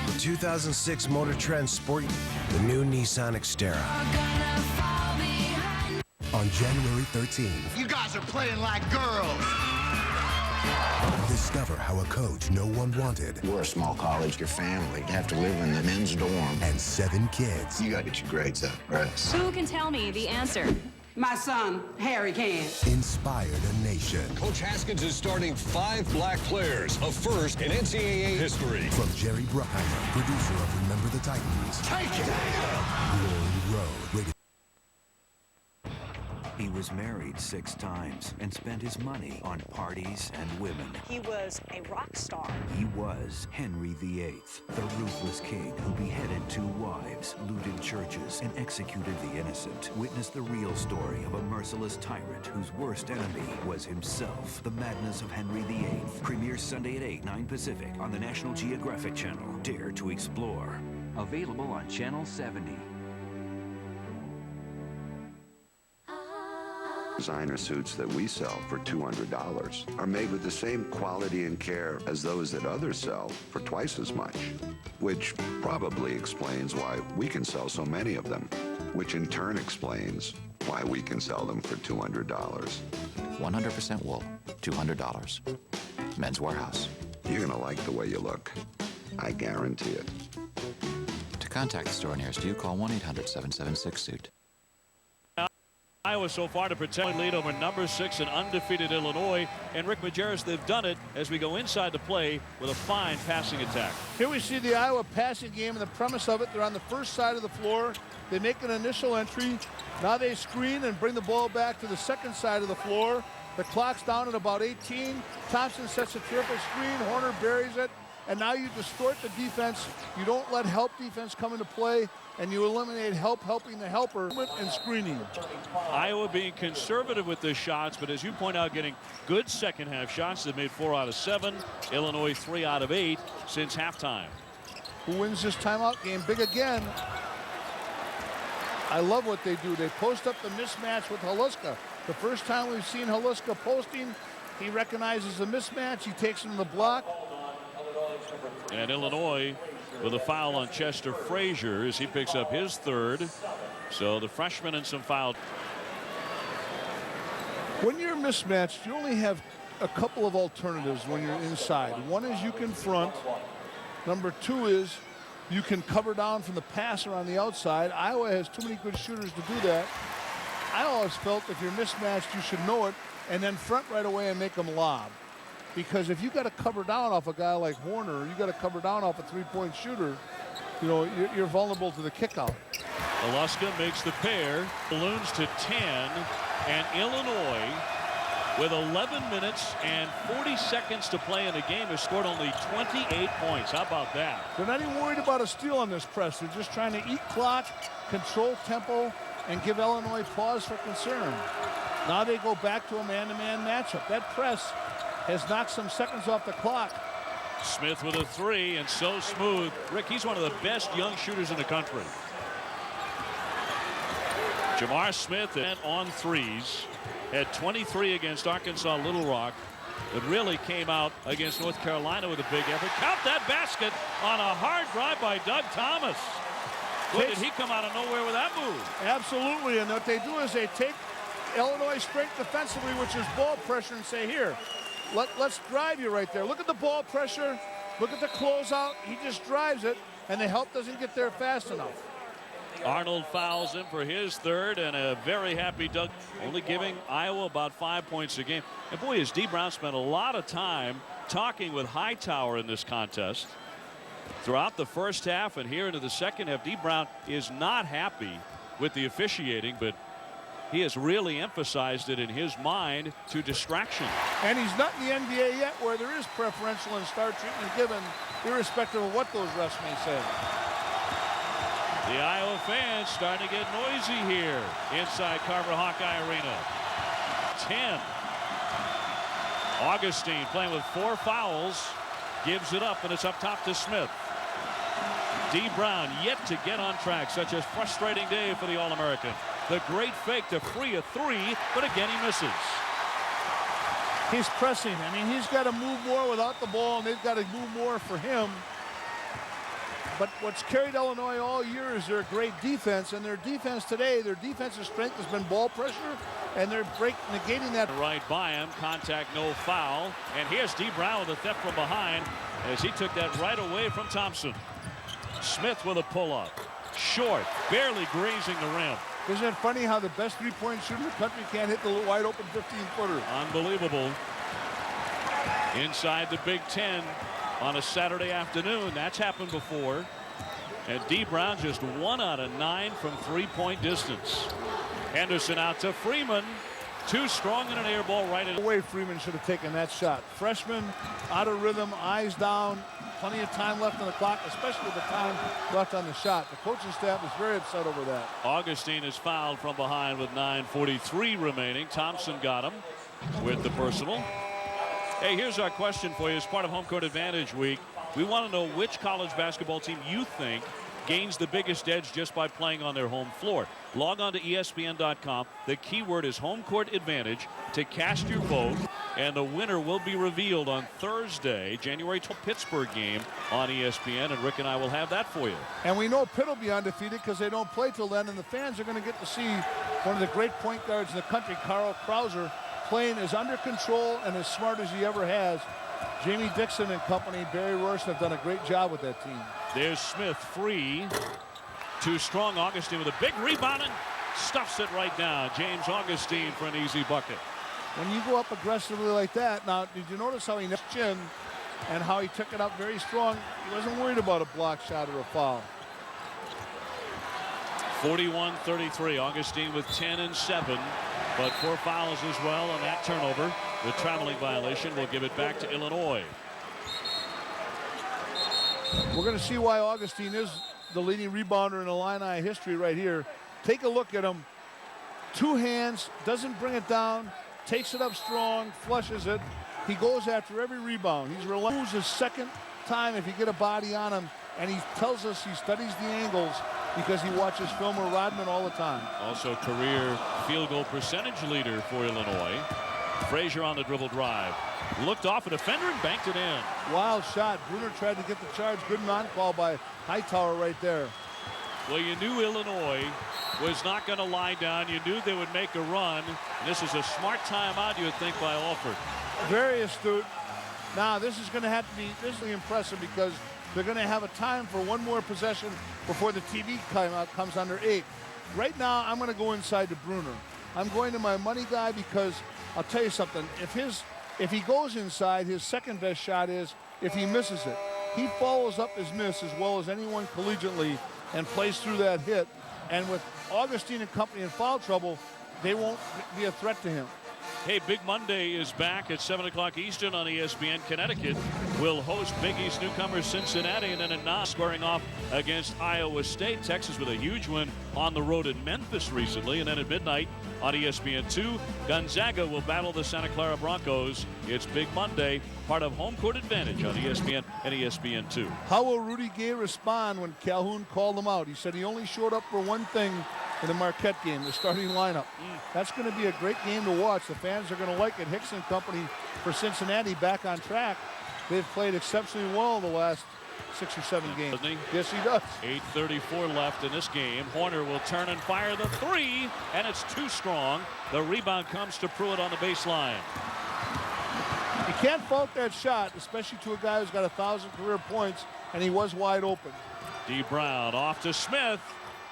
The 2006 Motor Trend Sport, the new Nissan Xterra. On January 13th, You guys are playing like girls. discover how a coach no one wanted. We're a small college. Your family have to live in the men's dorm. And 7 kids. You gotta get your grades up, right? Who can tell me the answer? My son, Harry, can. Inspired a nation. Coach Haskins is starting 5 black players, a first in NCAA history. From Jerry Bruckheimer, producer of Remember the Titans. Take it! Glory Road, rated. He was married 6 times and spent his money on parties and women. He was a rock star. He was Henry VIII, the ruthless king who beheaded 2 wives, looted churches, and executed the innocent. Witness the real story of a merciless tyrant whose worst enemy was himself. The Madness of Henry VIII premieres Sunday at 8, 9 Pacific on the National Geographic Channel. Dare to explore. Available on Channel 70. Designer suits that we sell for $200 are made with the same quality and care as those that others sell for twice as much, which probably explains why we can sell so many of them, which in turn explains why we can sell them for $200. 100% wool, $200. Men's Warehouse. You're gonna like the way you look. I guarantee it. To contact the store nearest you, call 1-800-776-SUIT. Iowa so far to protect lead over number 6 and undefeated Illinois. And Rick Majerus, they've done it as we go inside the play with a fine passing attack. Here we see the Iowa passing game, and the premise of it, they're on the first side of the floor. They make an initial entry. Now they screen and bring the ball back to the second side of the floor. The clock's down at about 18. Thompson sets a terrific screen. Horner buries it. And now you distort the defense. You don't let help defense come into play, and you eliminate help helping the helper and screening. Iowa being conservative with their shots, but as you point out, getting good second half shots. They've made 4 out of 7. Illinois 3 out of 8 since halftime. Who wins this timeout game? Big again. I love what they do. They post up the mismatch with Haluska. The first time we've seen Haluska posting, he recognizes the mismatch. He takes him to the block. And Illinois with a foul on Chester Frazier as he picks up his 3rd. So the freshman and some foul. When you're mismatched, you only have a couple of alternatives when you're inside. One is you confront. Number 2 is you can cover down from the passer on the outside. Iowa has too many good shooters to do that. I always felt if you're mismatched, you should know it and then front right away and make them lob. Because if you got to cover down off a guy like Horner, or you got to cover down off a 3-point shooter, you know, you're vulnerable to the kickout. Haluska makes the pair, balloons to 10, and Illinois, with 11 minutes and 40 seconds to play in the game, has scored only 28 points. How about that? They're not even worried about a steal on this press. They're just trying to eat clock, control tempo, and give Illinois pause for concern. Now they go back to a man-to-man matchup. That press has knocked some seconds off the clock. Smith with a 3, and so smooth. Rick, he's one of the best young shooters in the country. Jamar Smith on 3s. Had 23 against Arkansas Little Rock. It really came out against North Carolina with a big effort. Count that basket on a hard drive by Doug Thomas. Boy, did he come out of nowhere with that move. Absolutely, and what they do is they take Illinois strength defensively, which is ball pressure, and say, here, let's drive you right there. Look at the ball pressure. Look at the closeout. He just drives it, and the help doesn't get there fast enough. Arnold fouls in for his third, and a very happy Doug, only giving Iowa about 5 points a game. And boy, has Dee Brown spent a lot of time talking with Hightower in this contest. Throughout the first half and here into the second half, Dee Brown is not happy with the officiating, but he has really emphasized it in his mind to distraction. And he's not in the NBA yet, where there is preferential and star treatment given, irrespective of what those refs may say. The Iowa fans starting to get noisy here inside Carver Hawkeye Arena. 10. Augustine playing with 4 fouls, gives it up, and it's up top to Smith. Dee Brown yet to get on track. Such a frustrating day for the All-American. The great fake to free a 3, but again he misses. He's pressing. I mean, he's got to move more without the ball, and they've got to move more for him. But what's carried Illinois all year is their great defense, and their defense today, their defensive strength has been ball pressure, and they're negating that. Right by him, contact, no foul. And here's Dee Brown with a theft from behind as he took that right away from Thompson. Smith with a pull-up. Short, barely grazing the rim. Isn't it funny how the best three-point shooter in the country can't hit the wide-open 15-footer? Unbelievable. Inside the Big Ten on a Saturday afternoon. That's happened before. And Dee Brown just 1 out of 9 from three-point distance. Henderson out to Freeman. Too strong in an air ball right in. The way Freeman should have taken that shot. Freshman, out of rhythm, eyes down. Plenty of time left on the clock, especially with the time left on the shot. The coaching staff is very upset over that. Augustine is fouled from behind with 9:43 remaining. Thompson got him with the personal. Hey, here's our question for you as part of Home Court Advantage Week. We want to know which college basketball team you think gains the biggest edge just by playing on their home floor. Log on to ESPN.com. The keyword is Home Court Advantage to cast your vote, and the winner will be revealed on Thursday, January 12th, Pittsburgh game on ESPN, and Rick and I will have that for you. And we know Pitt will be undefeated because they don't play till then, and the fans are going to get to see one of the great point guards in the country, Carl Krauser, playing as under control and as smart as he ever has. Jamie Dixon and company, Barry Rourke, have done a great job with that team. There's Smith free. Too strong. Augustine with a big rebound and stuffs it right down. James Augustine for an easy bucket. When you go up aggressively like that, now did you notice how he nipped chin and how he took it up very strong? He wasn't worried about a block shot or a foul. 41-33. Augustine with 10 and 7, but 4 fouls as well on that turnover. The traveling violation will give it back to Illinois. We're going to see why Augustine is the leading rebounder in Illini history right here. Take a look at him. 2 hands, doesn't bring it down, takes it up strong, flushes it. He goes after every rebound. He's relentless his second time if you get a body on him, and he tells us he studies the angles because he watches film of Rodman all the time. Also career field goal percentage leader for Illinois. Frazier on the dribble drive. Looked off a defender and banked it in. Wild shot. Bruner tried to get the charge. Good non-call by Hightower right there. Well, you knew Illinois was not going to lie down. You knew they would make a run. And this is a smart timeout, you would think, by Alford. Very astute. Now, this is going to have to be visually impressive because they're going to have a time for one more possession before the TV timeout comes under 8. Right now, I'm going to go inside to Bruner. I'm going to my money guy because I'll tell you something. If he goes inside, his second best shot is if he misses it. He follows up his miss as well as anyone collegiately and plays through that hit. And with Augustine and company in foul trouble, they won't be a threat to him. Hey, Big Monday is back at 7 o'clock Eastern on ESPN. Connecticut will host Big East newcomers Cincinnati, and then at 9 squaring off against Iowa State. Texas with a huge win on the road in Memphis recently, and then at midnight on ESPN2, Gonzaga will battle the Santa Clara Broncos. It's Big Monday, part of Home Court Advantage on ESPN and ESPN2. How will Rudy Gay respond when Calhoun called him out? He said he only showed up for one thing in the Marquette game, the starting lineup. That's going to be a great game to watch. The fans are going to like it. Hicks and company for Cincinnati back on track. They've played exceptionally well the last 6 or 7 games. Doesn't he? Yes, he does. 8:34 left in this game. Horner will turn and fire the 3, and it's too strong. The rebound comes to Pruitt on the baseline. You can't fault that shot, especially to a guy who's got 1,000 career points, and he was wide open. D. Brown off to Smith.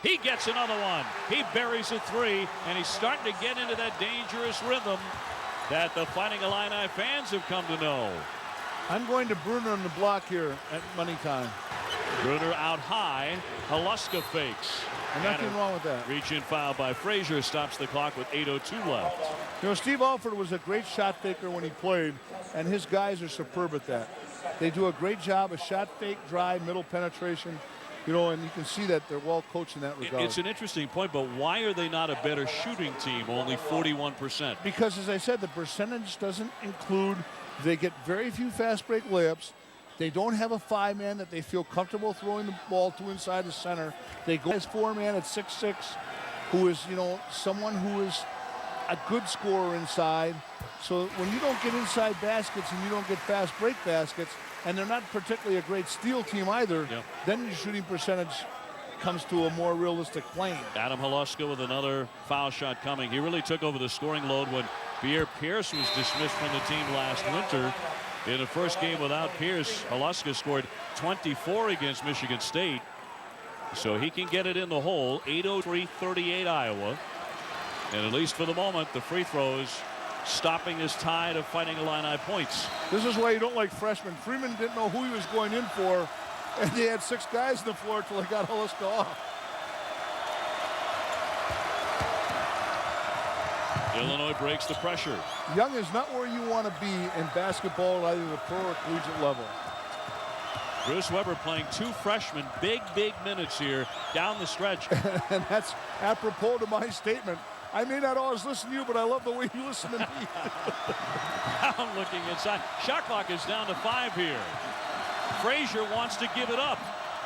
He gets another one. He buries a three, and he's starting to get into that dangerous rhythm that the Fighting Illini fans have come to know. I'm going to Bruner on the block here at money time. Bruner out high. Haluska fakes. And nothing wrong with that. Reach-in foul by Frazier stops the clock with 8:02 left. You know, Steve Alford was a great shot faker when he played, and his guys are superb at that. They do a great job of shot fake, drive, middle penetration. You know, and you can see that they're well coached in that regard. It's an interesting point, but why are they not a better shooting team, only 41%? Because, as I said, the percentage doesn't include, they get very few fast break layups. They don't have a 5-man that they feel comfortable throwing the ball to inside the center. They go as 4-man at 6'6", who is, you know, someone who is a good scorer inside. So when you don't get inside baskets and you don't get fast break baskets, and they're not particularly a great steal team either, then your shooting percentage comes to a more realistic plane. Adam Haluska with another foul shot coming. He really took over the scoring load when Pierre Pierce was dismissed from the team last winter. In the first game without Pierce, Haluska scored 24 against Michigan State. So he can get it in the hole. 8:03-38 Iowa. And at least for the moment, the free throws stopping his tide of Fighting Illini points. This is why you don't like freshmen. Freeman didn't know who he was going in for, and they had 6 guys on the floor until they got Haluska off. Illinois breaks the pressure. Young is not where you want to be in basketball at either the pro or collegiate level. Bruce Weber playing 2 freshmen, big minutes here down the stretch. And that's apropos to my statement. I may not always listen to you, but I love the way you listen to me. Brown looking inside. Shot clock is down to 5 here. Frazier wants to give it up.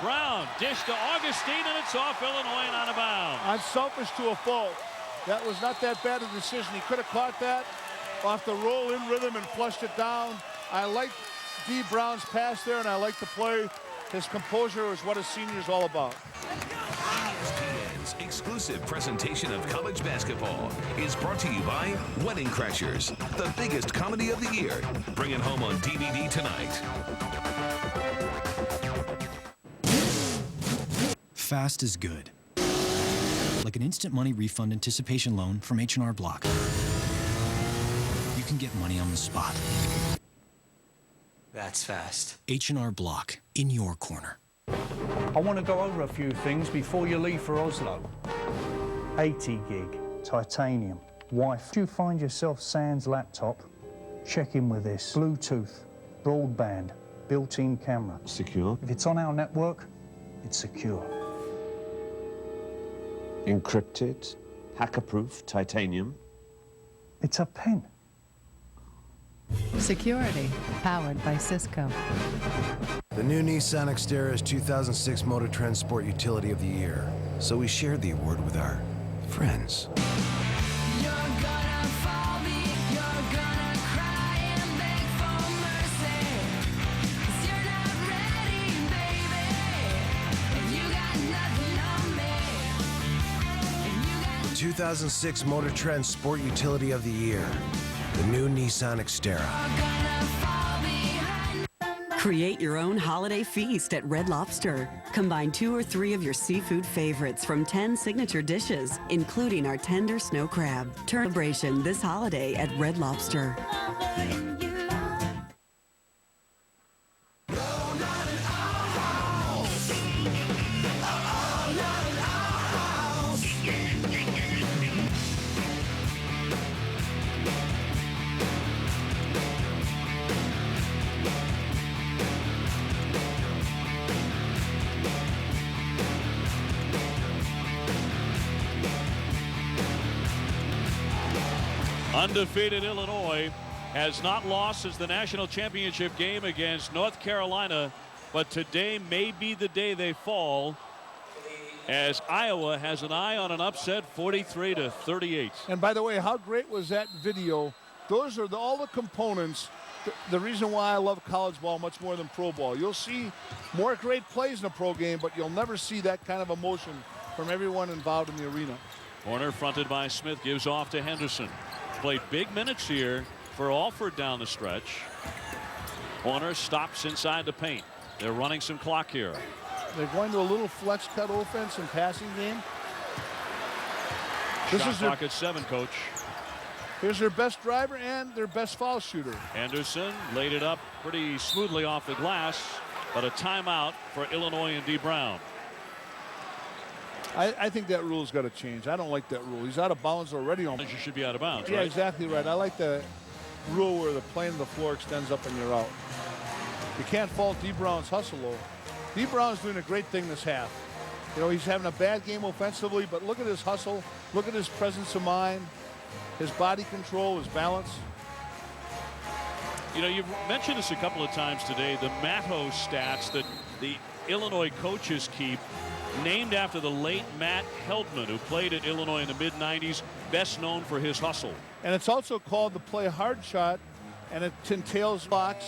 Brown dish to Augustine, and it's off Illinois and out of bounds. Unselfish to a fault. That was not that bad a decision. He could have caught that off the roll in rhythm and flushed it down. I like D. Brown's pass there, and I like the play. His composure is what a senior is all about. ESPN's exclusive presentation of college basketball is brought to you by Wedding Crashers, the biggest comedy of the year. Bring it home on DVD tonight. Fast is good. Like an instant money refund anticipation loan from H&R Block. You can get money on the spot. That's fast. H&R Block, in your corner. I want to go over a few things before you leave for Oslo. 80 gig, titanium, Wi-Fi. If you find yourself sans laptop, check in with this. Bluetooth, broadband, built-in camera. Secure. If it's on our network, it's secure. Encrypted, hacker-proof, titanium. It's a pen. Security, powered by Cisco. The new Nissan Xterra is 2006 Motor Trend Sport Utility of the Year. So we shared the award with our friends. The 2006 Motor Trend Sport Utility of the Year. The new Nissan Xterra. Create your own holiday feast at Red Lobster. Combine 2 or 3 of your seafood favorites from 10 signature dishes, including our tender snow crab. Celebration this holiday at Red Lobster. Undefeated Illinois has not lost since the national championship game against North Carolina, but today may be the day they fall, as Iowa has an eye on an upset 43-38. And by the way, how great was that video? Those are all the components. The reason why I love college ball much more than pro ball. You'll see more great plays in a pro game, but you'll never see that kind of emotion from everyone involved in the arena. Corner fronted by Smith, gives off to Henderson. Played big minutes here for Alford down the stretch. Horner stops inside the paint. They're running some clock here. They're going to a little flex cut offense and passing game. Shot clock at 7, Coach. Here's their best driver and their best foul shooter. Anderson laid it up pretty smoothly off the glass, but a timeout for Illinois and D. Brown. I think that rule's got to change. I don't like that rule. He's out of bounds already. You should be out of bounds, yeah, right? exactly right. I like the rule where the plane of the floor extends up and you're out. You can't fault D. Brown's hustle, though. D. Brown's doing a great thing this half. You know, he's having a bad game offensively, but look at his hustle. Look at his presence of mind, his body control, his balance. You know, you've mentioned this a couple of times today, the Matto stats that the Illinois coaches keep, named after the late Matt Heldman, who played at Illinois in the mid-90s, best known for his hustle. And it's also called the play hard shot, and it entails blocks,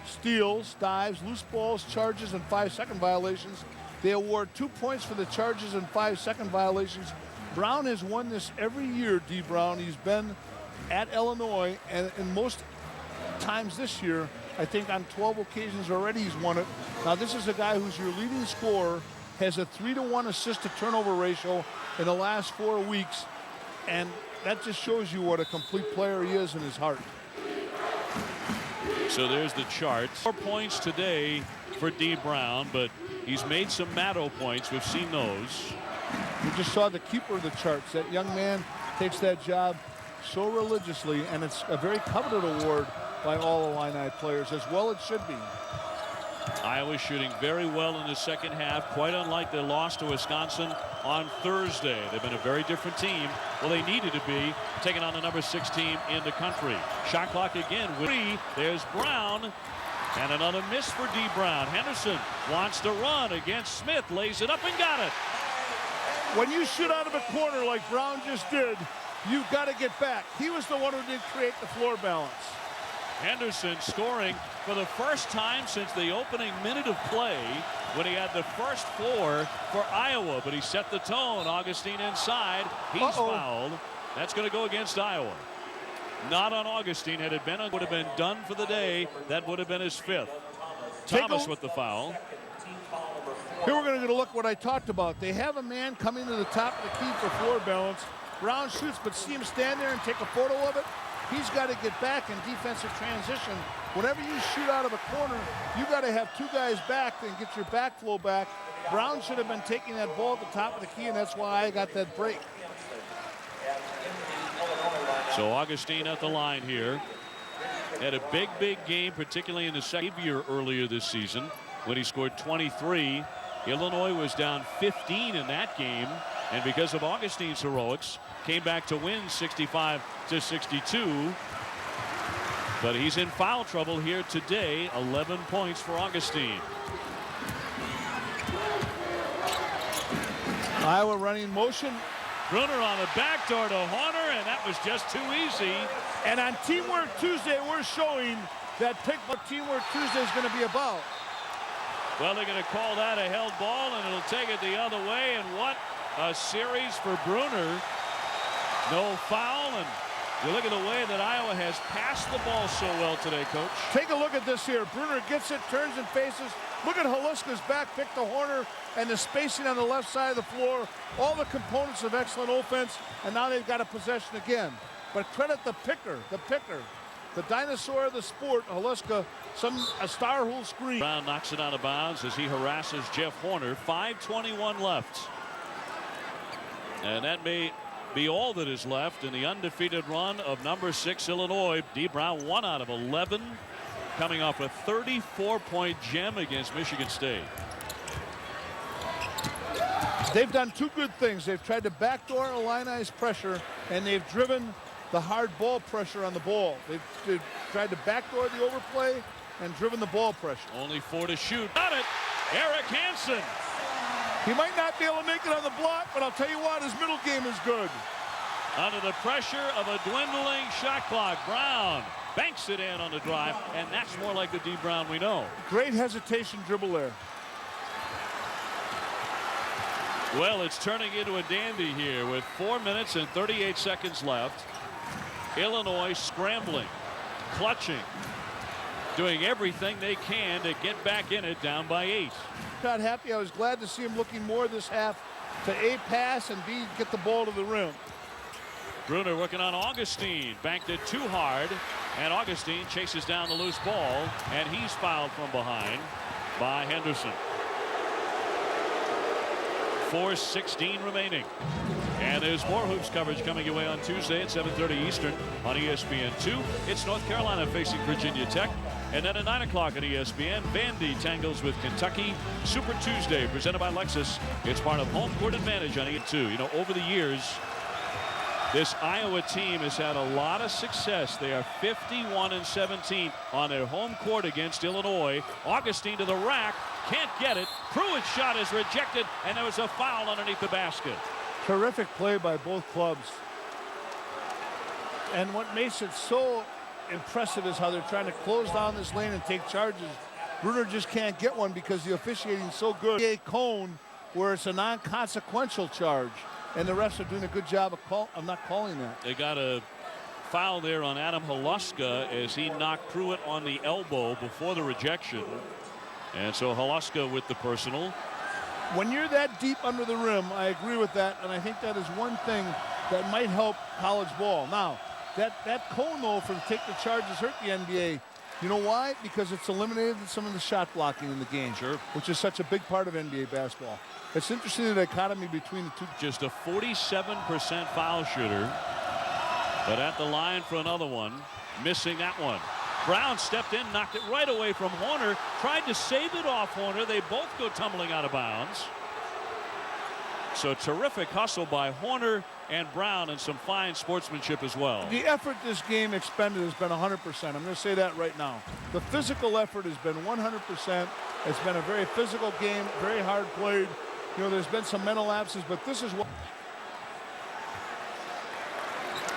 steals, dives, loose balls, charges, and 5-second violations. They award 2 points for the charges and 5-second violations. Brown has won this every year, D. Brown. He's been at Illinois, and in most times this year, I think on 12 occasions already he's won it. Now, this is a guy who's your leading scorer, has a 3-to-1 assist to turnover ratio in the last 4 weeks, and that just shows you what a complete player he is in his heart. So there's the chart. 4 points today for D. Brown, but he's made some Matto points. We've seen those. You just saw the keeper of the charts. That young man takes that job so religiously, and it's a very coveted award by all Illini players, as well it should be. Iowa shooting very well in the second half, quite unlike their loss to Wisconsin on Thursday. They've been a very different team. Well, they needed to be, taking on the number 6 team in the country. Shot clock again with 3. There's Brown, and another miss for D. Brown. Henderson wants to run against Smith, lays it up and got it. When you shoot out of a corner like Brown just did, you've got to get back. He was the one who did create the floor balance. Henderson scoring for the first time since the opening minute of play when he had the first floor for Iowa, but he set the tone. Augustine inside. He's fouled. That's going to go against Iowa. Not on Augustine. Had it been, it would have been done for the day. That would have been his 5th. Thomas with the foul. Here we're going to look what I talked about. They have a man coming to the top of the key for floor balance. Brown shoots, but see him stand there and take a photo of it. He's got to get back in defensive transition. Whenever you shoot out of a corner, you got to have 2 guys back and get your backflow back. Brown should have been taking that ball at the top of the key, and that's why I got that break. So Augustine at the line here. Had a big game, particularly in the second year earlier this season when he scored 23. Illinois was down 15 in that game, and because of Augustine's heroics, came back to win 65-62. But he's in foul trouble here today. 11 points for Augustine. Iowa running motion. Bruner on the backdoor to Horner, and that was just too easy. And on Teamwork Tuesday, we're showing that pick what Teamwork Tuesday is going to be about. Well, they're going to call that a held ball, and it'll take it the other way. And what a series for Bruner. No foul, and you look at the way that Iowa has passed the ball so well today, Coach. Take a look at this here. Bruner gets it, turns and faces. Look at Haluska's back pick to Horner, and the spacing on the left side of the floor. All the components of excellent offense, and now they've got a possession again. But credit the picker, the dinosaur of the sport, Haluska, a star who'll scream. Brown knocks it out of bounds as he harasses Jeff Horner. 5:21 left. And that may be all that is left in the undefeated run of number 6 Illinois. D. Brown 1 out of 11, coming off a 34-point gem against Michigan State. They've done 2 good things. They've tried to backdoor Illini's pressure, and they've driven the hard ball pressure on the ball. They've tried to backdoor the overplay and driven the ball pressure. Only 4 to shoot. Got it. Eric Hansen. He might not be able to make it on the block, but I'll tell you what, his middle game is good. Under the pressure of a dwindling shot clock, Brown banks it in on the drive, and that's more like the D. Brown we know. Great hesitation dribble there. Well, it's turning into a dandy here with 4 minutes and 38 seconds left. Illinois scrambling, clutching. doing everything they can to get back in it, down by 8. Not happy. I was glad to see him looking more this half to A, pass, and B, get the ball to the rim. Bruner working on Augustine. Banked it too hard, and Augustine chases down the loose ball, and he's fouled from behind by Henderson. 4:16 remaining. And there's more hoops coverage coming your way on Tuesday at 7:30 Eastern on ESPN2. It's North Carolina facing Virginia Tech. And then at 9 o'clock at ESPN, Vandy tangles with Kentucky. Super Tuesday presented by Lexus. It's part of home court advantage on ESPN2. You know, over the years, this Iowa team has had a lot of success. They are 51-17 on their home court against Illinois. Augustine to the rack, can't get it. Pruitt's shot is rejected, and there was a foul underneath the basket. Terrific play by both clubs. And what makes it so impressive is how they're trying to close down this lane and take charges. Bruner just can't get one because the officiating's so good. A cone where it's a non-consequential charge, and the refs are doing a good job of not calling that. They got a foul there on Adam Hawkeye as he knocked Pruitt on the elbow before the rejection. And so Hawkeye with the personal. When you're that deep under the rim, I agree with that, and I think that is one thing that might help college ball. Now, that cone, though, for take the charges hurt the NBA. You know why? Because it's eliminated some of the shot blocking in the game, which is such a big part of NBA basketball. It's interesting the dichotomy between the two. Just a 47% foul shooter, but at the line for another one, missing that one. Brown stepped in, knocked it right away from Horner, tried to save it off Horner. They both go tumbling out of bounds. So terrific hustle by Horner and Brown, and some fine sportsmanship as well. The effort this game expended has been 100%. I'm going to say that right now. The physical effort has been 100%. It's been a very physical game, very hard played. You know, there's been some mental lapses, but this is what.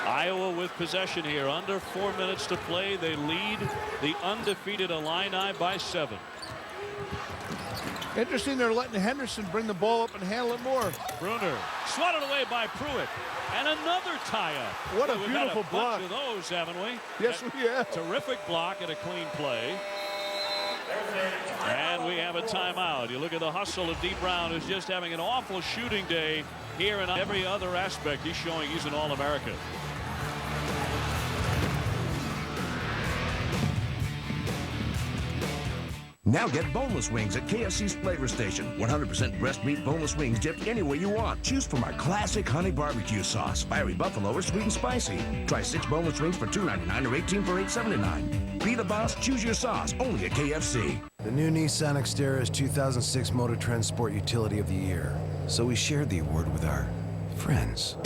Iowa with possession here. Under 4 minutes to play. They lead the undefeated Illini by 7. Interesting, they're letting Henderson bring the ball up and handle it more. Bruner swatted away by Pruitt, and another tie-up. What a We've beautiful had a block. bunch of those, haven't we? Yes, we have. Terrific block and a clean play. And we have a timeout. You look at the hustle of D. Brown, who's just having an awful shooting day here, in every other aspect he's showing he's an All-American. Now get boneless wings at KFC's Flavor Station. 100% breast meat boneless wings dipped any way you want. Choose from our classic honey barbecue sauce, fiery buffalo, or sweet and spicy. Try 6 boneless wings for $2.99 or 18 for $8.79. Be the boss, choose your sauce, only at KFC. The new Nissan Xterra is 2006 Motor Trend Sport Utility of the Year. So we shared the award with our friends.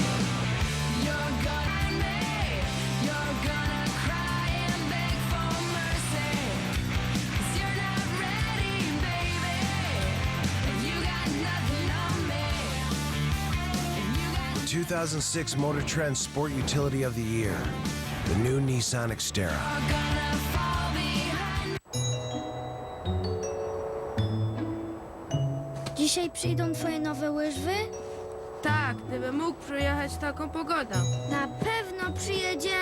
The 2006 Motor Trend Sport Utility of the Year. The new Nissan Xterra. Dzisiaj przyjdą twoje nowe łyżwy? Tak, gdybym mógł przyjechać taką pogodą. Na pewno przyjedzie.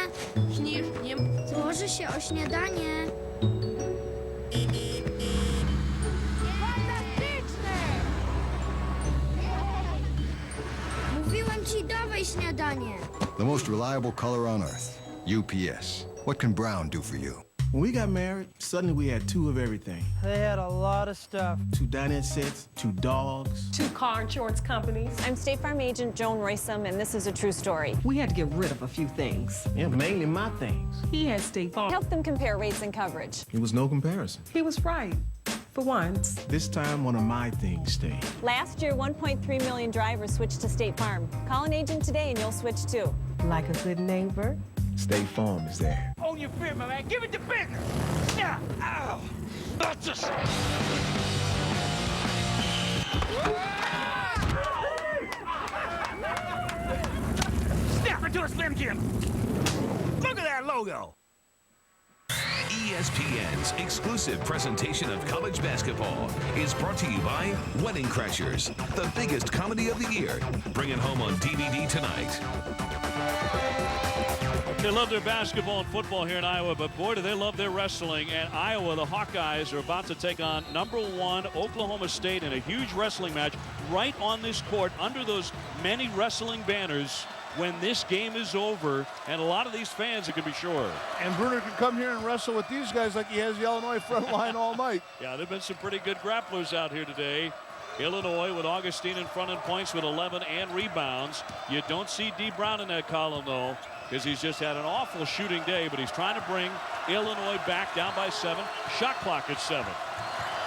Śnisz, nie... Złoży się o śniadanie. Fantastyczne! Mówiłem ci, dawaj śniadanie. The most reliable color on earth. UPS. What can Brown do for you? When we got married, suddenly we had 2 of everything. They had a lot of stuff. 2 dinette sets, 2 dogs. 2 car insurance companies. I'm State Farm agent Joan Roysum, and this is a true story. We had to get rid of a few things. Yeah, mainly my things. He had State Farm. Help them compare rates and coverage. It was no comparison. He was right. For once. This time, one of my things stayed. Last year, 1.3 million drivers switched to State Farm. Call an agent today and you'll switch too. Like a good neighbor. State Farm is there. On your feet, my man. Give it to business. Yeah. Ow. That's just... Snap into a Slim Jim. Look at that logo. ESPN's exclusive presentation of college basketball is brought to you by Wedding Crashers, the biggest comedy of the year. Bring it home on DVD tonight. They love their basketball and football here in Iowa, but boy, do they love their wrestling. And Iowa, the Hawkeyes, are about to take on #1 Oklahoma State in a huge wrestling match right on this court under those many wrestling banners when this game is over. And a lot of these fans, you can be sure. And Bruner can come here and wrestle with these guys like he has the Illinois front line all night. Yeah, there have been some pretty good grapplers out here today. Illinois with Augustine in front in points with 11 and rebounds. You don't see D. Brown in that column, though, because he's just had an awful shooting day, but he's trying to bring Illinois back down by 7. Shot clock at 7.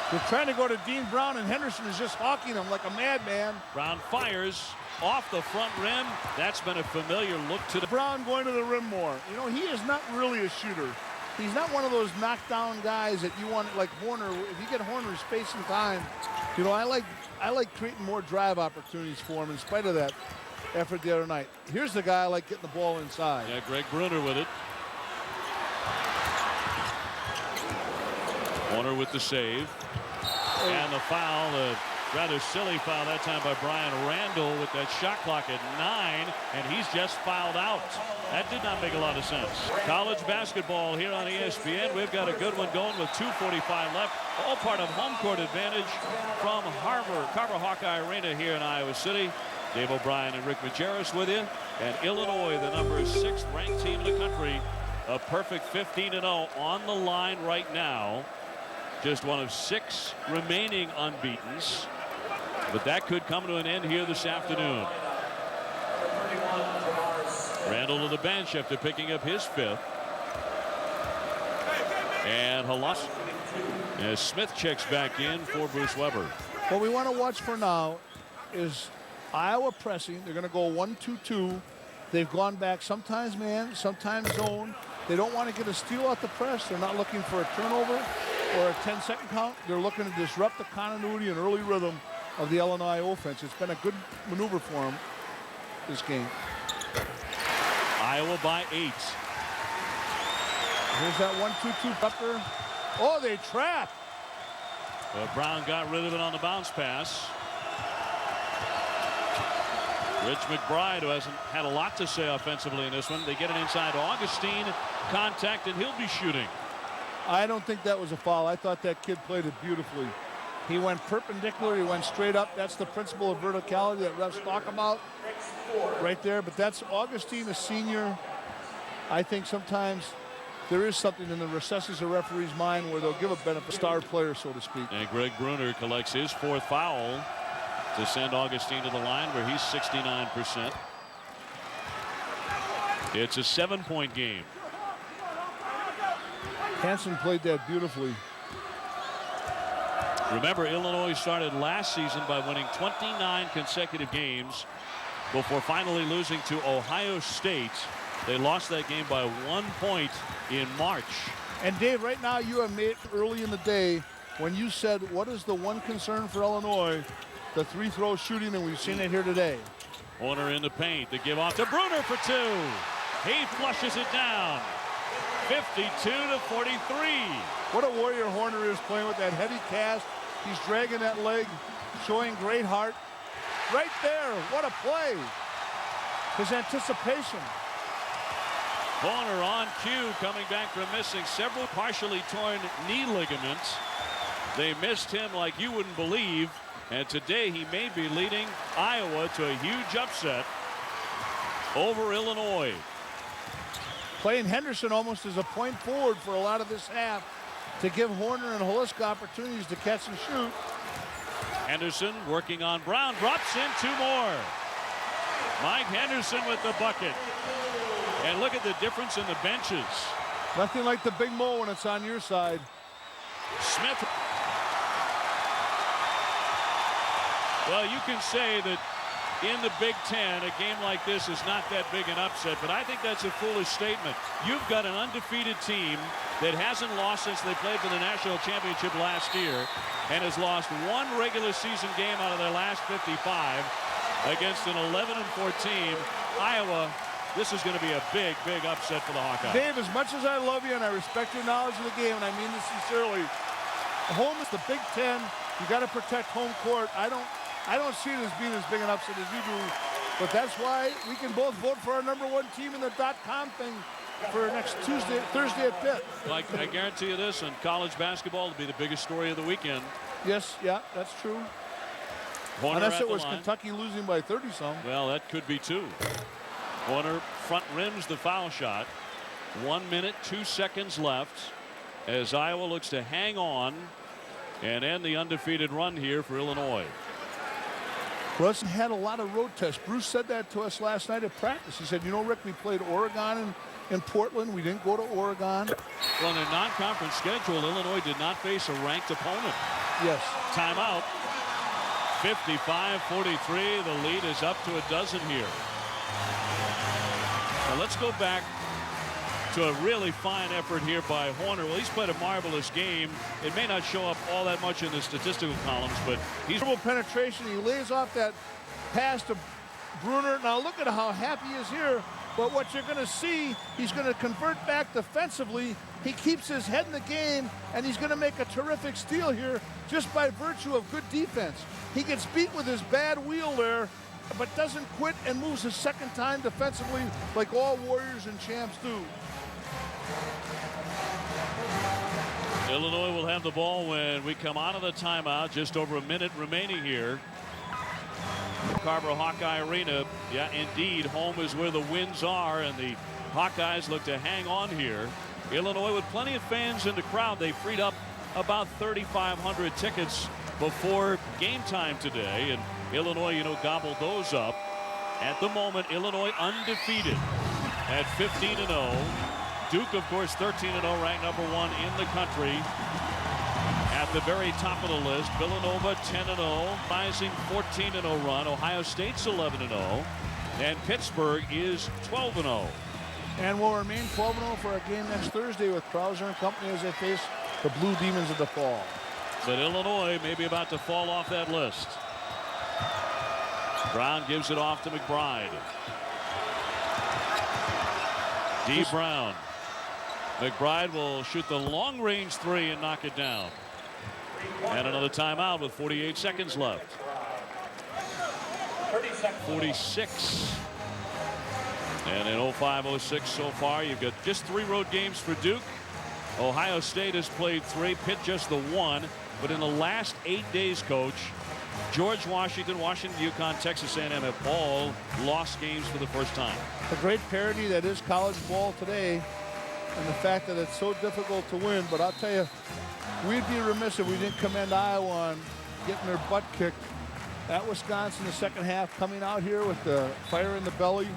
They're trying to go to Dean Brown, and Henderson is just hawking him like a madman. Brown fires off the front rim. That's been a familiar look to the Brown going to the rim more. You know, he is not really a shooter. He's not one of those knockdown guys that you want, like Horner. If you get Horner's space and time, you know, I like creating more drive opportunities for him in spite of that effort the other night. Here's the guy I like getting the ball inside. Yeah, Greg Bruner with it. Horner with the save. And the foul, the rather silly foul that time by Brian Randall with that shot clock at 9, and he's just fouled out. That did not make a lot of sense. College basketball here on ESPN. We've got a good one going with 2:45 left. All part of home court advantage from Carver Hawkeye Arena here in Iowa City. Dave O'Brien and Rick Majerus with you. And Illinois, the number 6 ranked team in the country, a perfect 15-0 on the line right now. Just one of 6 remaining unbeatens. But that could come to an end here this afternoon. Randall to the bench after picking up his 5th. And Halas. As Smith checks back in for Bruce Weber. What we want to watch for now is Iowa pressing. They're going to go 1-2-2. They've gone back sometimes man, sometimes zone. They don't want to get a steal out the press. They're not looking for a turnover or a 10-second count. They're looking to disrupt the continuity and early rhythm of the Illinois offense. It's been a good maneuver for them this game. Iowa by 8. Here's that 1-2-2 upper. Oh, they trap. But Brown got rid of it on the bounce pass. Rich McBride, who hasn't had a lot to say offensively in this one. They get it inside Augustine. Contact, and he'll be shooting. I don't think that was a foul. I thought that kid played it beautifully. He went perpendicular. He went straight up. That's the principle of verticality that refs talk about right there. But that's Augustine, a senior. I think sometimes there is something in the recesses of referee's mind where they'll give a benefit star player, so to speak. And Greg Bruner collects his 4th foul to send Augustine to the line where he's 69%. It's a 7-point game. Hansen played that beautifully. Remember, Illinois started last season by winning 29 consecutive games before finally losing to Ohio State. They lost that game by 1 point in March. And Dave, right now you have made early in the day when you said, what is the one concern for Illinois? The 3-throw shooting, and we've seen it here today. Horner in the paint. The give off to Bruner for 2. He flushes it down. 52-43. What a warrior Horner is playing with that heavy cast. He's dragging that leg, showing great heart. Right there, what a play. His anticipation. Horner on cue, coming back from missing several partially torn knee ligaments. They missed him like you wouldn't believe. And today he may be leading Iowa to a huge upset over Illinois. Playing Henderson almost as a point forward for a lot of this half to give Horner and Holiska opportunities to catch and shoot. Henderson working on Brown, drops in 2 more. Mike Henderson with the bucket. And look at the difference in the benches. Nothing like the Big Mo when it's on your side. Smith. Well, you can say that in the Big Ten, a game like this is not that big an upset, but I think that's a foolish statement. You've got an undefeated team that hasn't lost since they played for the national championship last year and has lost 1 regular season game out of their last 55 against an 11-4 team. Iowa, this is going to be a big, big upset for the Hawkeyes. Dave, as much as I love you and I respect your knowledge of the game, and I mean this sincerely, home is the Big Ten. You got to protect home court. I don't see it as being as big an upset as you do, but that's why we can both vote for our #1 team in the .com thing for next Thursday at Pitt. I guarantee you this, in college basketball, it'll be the biggest story of the weekend. Yes, yeah, that's true. Horner Unless at it the was line. Kentucky losing by 30-some. Well, that could be too. Horner front rims the foul shot. 1 minute, 2 seconds left as Iowa looks to hang on and end the undefeated run here for Illinois. Russ had a lot of road tests. Bruce said that to us last night at practice. He said, you know, Rick, we played Oregon in Portland. We didn't go to Oregon. Well, in their non-conference schedule, Illinois did not face a ranked opponent. Yes. Timeout. 55-43. The lead is up to a dozen here. Now let's go back to a really fine effort here by Horner. Well, he's played a marvelous game. It may not show up all that much in the statistical columns, but he's dribble penetration. He lays off that pass to Bruner. Now look at how happy he is here. But what you're going to see, he's going to convert back defensively. He keeps his head in the game, and he's going to make a terrific steal here just by virtue of good defense. He gets beat with his bad wheel there, but doesn't quit and moves a second time defensively like all Warriors and champs do. Illinois will have the ball when we come out of the timeout. Just over a minute remaining here. Carver Hawkeye Arena. Yeah, indeed, home is where the winds are, and the Hawkeyes look to hang on here. Illinois with plenty of fans in the crowd. They freed up about 3,500 tickets before game time today, and Illinois, you know, gobbled those up. At the moment, Illinois undefeated at 15-0. Duke, of course, 13-0, ranked number 1 in the country. At the very top of the list, Villanova 10-0, rising 14-0 run. Ohio State's 11-0, and Pittsburgh is 12-0. And will remain 12-0 for a game next Thursday with Krauser and company as they face the Blue Demons of the Fall. But Illinois may be about to fall off that list. Brown gives it off to McBride. D. Brown. McBride will shoot the long-range three and knock it down. And another timeout with 48 seconds left. 46. And in 05-06 so far, you've got just 3 road games for Duke. Ohio State has played 3, Pitt just the 1. But in the last 8 days, Coach, George Washington, UConn, Texas A&M have all lost games for the first time. The great parody that is college ball today, and the fact that it's so difficult to win. But I'll tell you, we'd be remiss if we didn't commend Iowa on getting their butt kicked at Wisconsin in the second half, coming out here with the fire in the belly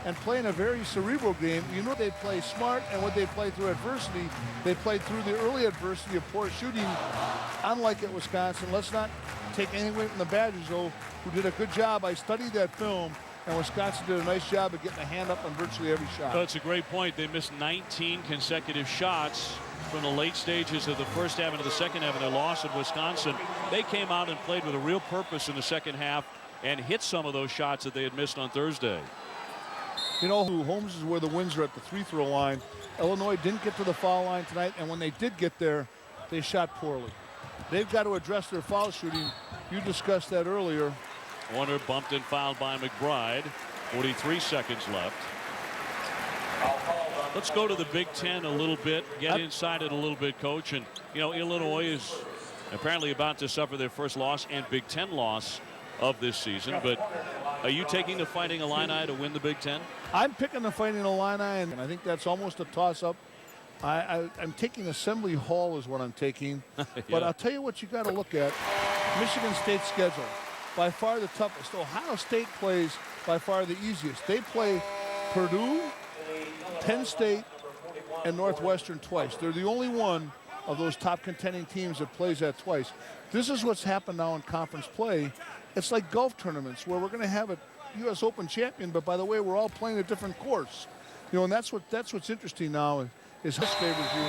and playing a very cerebral game. You know, they play smart, and when they play through adversity, they played through the early adversity of poor shooting, unlike at Wisconsin. Let's not take anything away from the Badgers, though, who did a good job. I studied that film, and Wisconsin did a nice job of getting a hand up on virtually every shot. That's a great point. They missed 19 consecutive shots from the late stages of the first half into the second half, and their loss at Wisconsin. They came out and played with a real purpose in the second half and hit some of those shots that they had missed on Thursday. You know, Holmes is where the wins are at the free-throw line. Illinois didn't get to the foul line tonight, and when they did get there, they shot poorly. They've got to address their foul shooting. You discussed that earlier. Warner bumped and fouled by McBride. 43 seconds left. Let's go to the Big Ten a little bit, get inside it a little bit, Coach. And, you know, Illinois is apparently about to suffer their first loss and Big Ten loss of this season. But are you taking the Fighting Illini to win the Big Ten? I'm picking the Fighting Illini, and I think that's almost a toss-up. I'm taking Assembly Hall is what I'm taking. Yeah. But I'll tell you what you got to look at. Michigan State's schedule, by far the toughest. Ohio State plays by far the easiest. They play Purdue, Penn State, and Northwestern twice. They're the only one of those top contending teams that plays that twice. This is what's happened now in conference play. It's like golf tournaments where we're going to have a U.S. Open champion, but by the way, we're all playing a different course. You know, and that's what's interesting now is his favors you.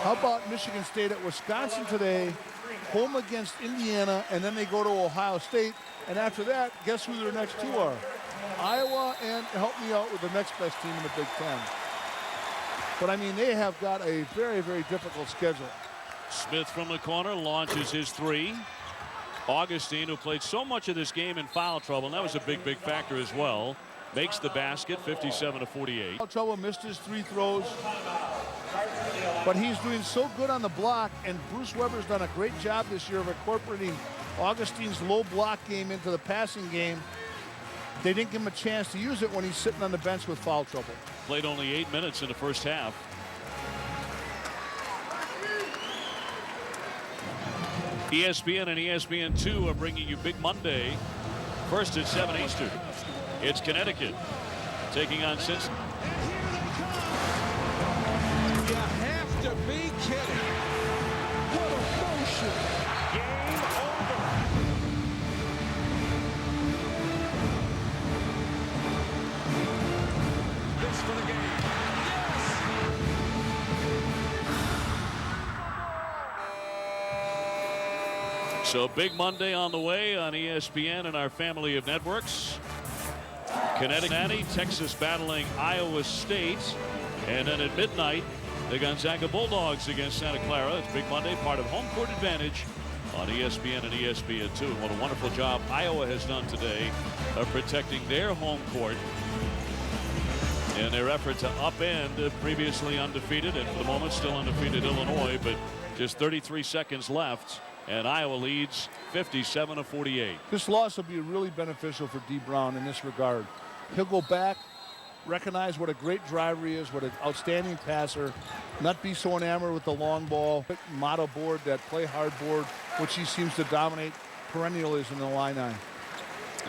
How about Michigan State at Wisconsin today, home against Indiana, and then they go to Ohio State, and after that, guess who their next 2 are? Iowa, and help me out with the next best team in the Big Ten. But I mean, they have got a very, very difficult schedule. Smith from the corner launches his 3. Augustine, who played so much of this game in foul trouble, and that was a big, big factor as well. makes the basket, 57-48. Trouble, missed his 3 throws. But he's doing so good on the block, and Bruce Weber's done a great job this year of incorporating Augustine's low block game into the passing game. They didn't give him a chance to use it when he's sitting on the bench with foul trouble. Played only 8 minutes in the first half. ESPN and ESPN2 are bringing you Big Monday. First at 7 Eastern. It's Connecticut taking on Cincinnati. You have to be kidding. What a motion. Game over. This for the game. So Big Monday on the way on ESPN and our family of networks. Connecticut, Texas battling Iowa State. And then at midnight, the Gonzaga Bulldogs against Santa Clara. It's Big Monday, part of Home Court Advantage on ESPN and ESPN2. And what a wonderful job Iowa has done today of protecting their home court in their effort to upend previously undefeated and for the moment still undefeated Illinois. But just 33 seconds left. And Iowa leads 57-48. This loss will be really beneficial for D. Brown in this regard. He'll go back, recognize what a great driver he is, what an outstanding passer, not be so enamored with the long ball, motto board, that play hard board, which he seems to dominate perennially in the Illini.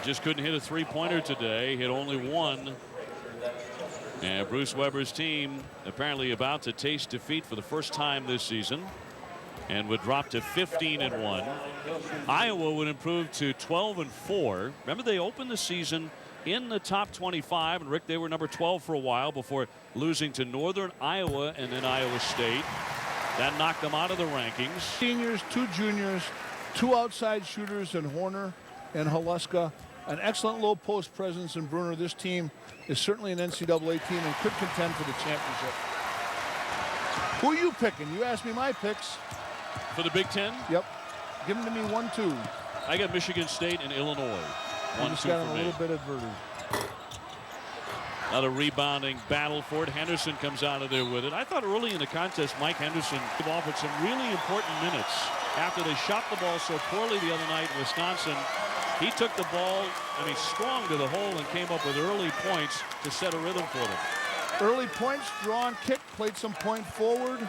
Just couldn't hit a 3-pointer today, hit only 1. And Bruce Weber's team apparently about to taste defeat for the first time this season, and would drop to 15-1. Iowa would improve to 12-4. Remember, they opened the season in the top 25, and Rick, they were number 12 for a while before losing to Northern Iowa and then Iowa State. That knocked them out of the rankings. Seniors, 2 juniors, 2 outside shooters in Horner and Haluska. An excellent low post presence in Bruner. This team is certainly an NCAA team and could contend for the championship. Who are you picking? You asked me my picks. For the Big Ten? Yep. Give them to me 1-2. I got Michigan State and Illinois. 1-2 for me. A little bit adverted. Another rebounding battle for it. Henderson comes out of there with it. I thought early in the contest, Mike Henderson offered some really important minutes. After they shot the ball so poorly the other night in Wisconsin, he took the ball, strong to the hole and came up with early points to set a rhythm for them. Early points, drawn kick, played some point forward.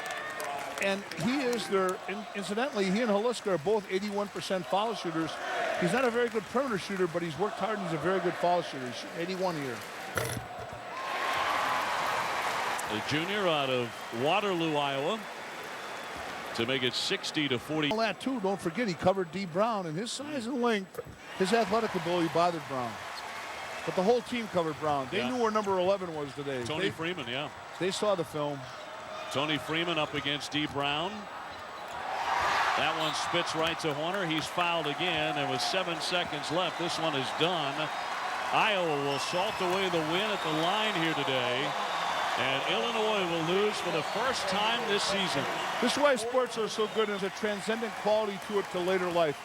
And he is their, incidentally, he and Haluska are both 81% foul shooters. He's not a very good perimeter shooter, but he's worked hard and he's a very good foul shooter. He's 81 here. The junior out of Waterloo, Iowa, to make it 60-40. All that too, don't forget he covered D. Brown, and his size and length, his athletic ability bothered Brown. But the whole team covered Brown. They knew where number 11 was today. Tony Freeman, yeah. They saw the film. Tony Freeman up against D. Brown. That one spits right to Horner. He's fouled again, and with 7 seconds left, this one is done. Iowa will salt away the win at the line here today, and Illinois will lose for the first time this season. This is why sports are so good. There's a transcendent quality to it to later life.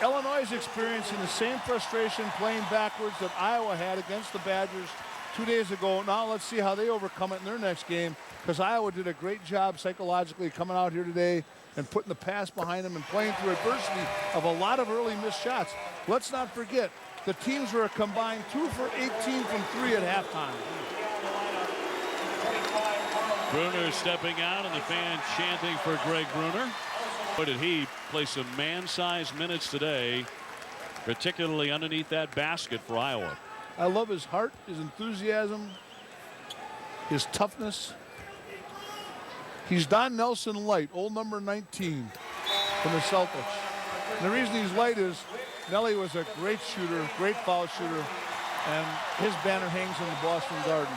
Illinois is experiencing the same frustration playing backwards that Iowa had against the Badgers 2 days ago. Now let's see how they overcome it in their next game, because Iowa did a great job psychologically coming out here today and putting the pass behind them and playing through adversity of a lot of early missed shots. Let's not forget, the teams were a combined 2 for 18 from 3 at halftime. Bruner stepping out and the fans chanting for Greg Bruner. Boy, did he play some man-sized minutes today, particularly underneath that basket for Iowa. I love his heart, his enthusiasm, his toughness. He's Don Nelson light, old number 19 from the Celtics. And the reason he's light is Nelly was a great shooter, great foul shooter, and his banner hangs in the Boston Garden.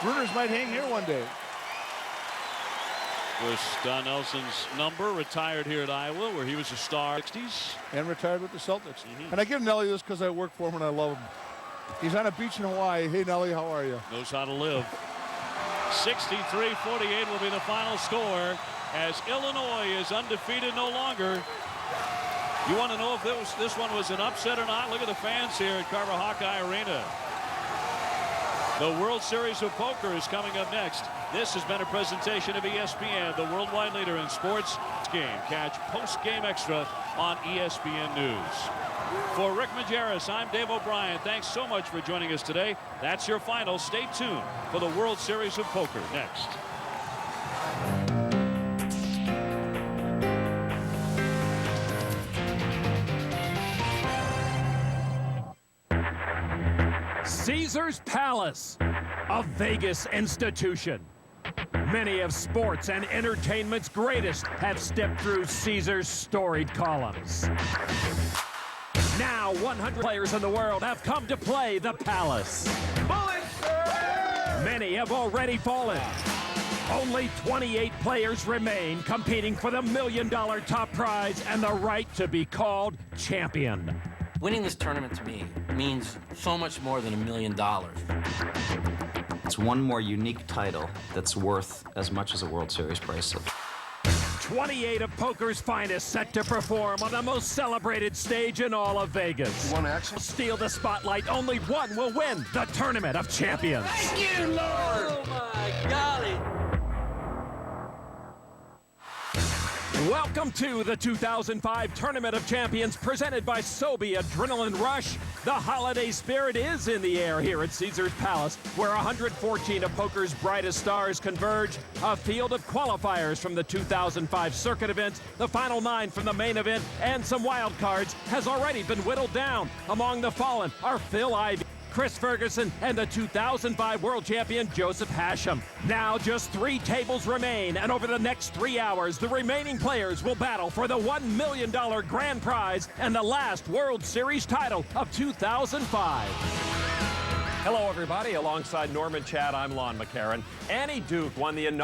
Bruner's might hang here one day. Was Don Nelson's number, retired here at Iowa, where he was a star in the 60s. And retired with the Celtics. And I give Nelly this because I work for him and I love him. He's on a beach in Hawaii. Hey, Nelly, how are you? Knows how to live. 63-48 will be the final score as Illinois is undefeated no longer. You want to know if this one was an upset or not? Look at the fans here at Carver Hawkeye Arena. The World Series of Poker is coming up next. This has been a presentation of ESPN, the worldwide leader in sports. Game. Catch post-game extra on ESPN News. For Rick Majerus, I'm Dave O'Brien. Thanks so much for joining us today. That's your final. Stay tuned for the World Series of Poker next. Caesar's Palace, a Vegas institution. Many of sports and entertainment's greatest have stepped through Caesar's storied columns. Now 100 players in the world have come to play the Palace. Many have already fallen. Only 28 players remain competing for the $1 million top prize and the right to be called champion. Winning this tournament to me means so much more than $1 million. It's one more unique title that's worth as much as a World Series bracelet. 28 of poker's finest set to perform on the most celebrated stage in all of Vegas. You want action? Steal the spotlight. Only one will win the Tournament of Champions. Thank you, Lord! Oh, my golly. Welcome to the 2005 Tournament of Champions presented by Sobe Adrenaline Rush. The holiday spirit is in the air here at Caesar's Palace, where 114 of poker's brightest stars converge. A field of qualifiers from the 2005 circuit events, the final 9 from the main event, and some wild cards has already been whittled down. Among the fallen are Phil Ivey, Chris Ferguson, and the 2005 world champion Joseph Hashem. Now just 3 tables remain, and over the next 3 hours, the remaining players will battle for the $1 million grand prize and the last World Series title of 2005. Hello, everybody. Alongside Norman Chad, I'm Lon McCarran. Annie Duke won the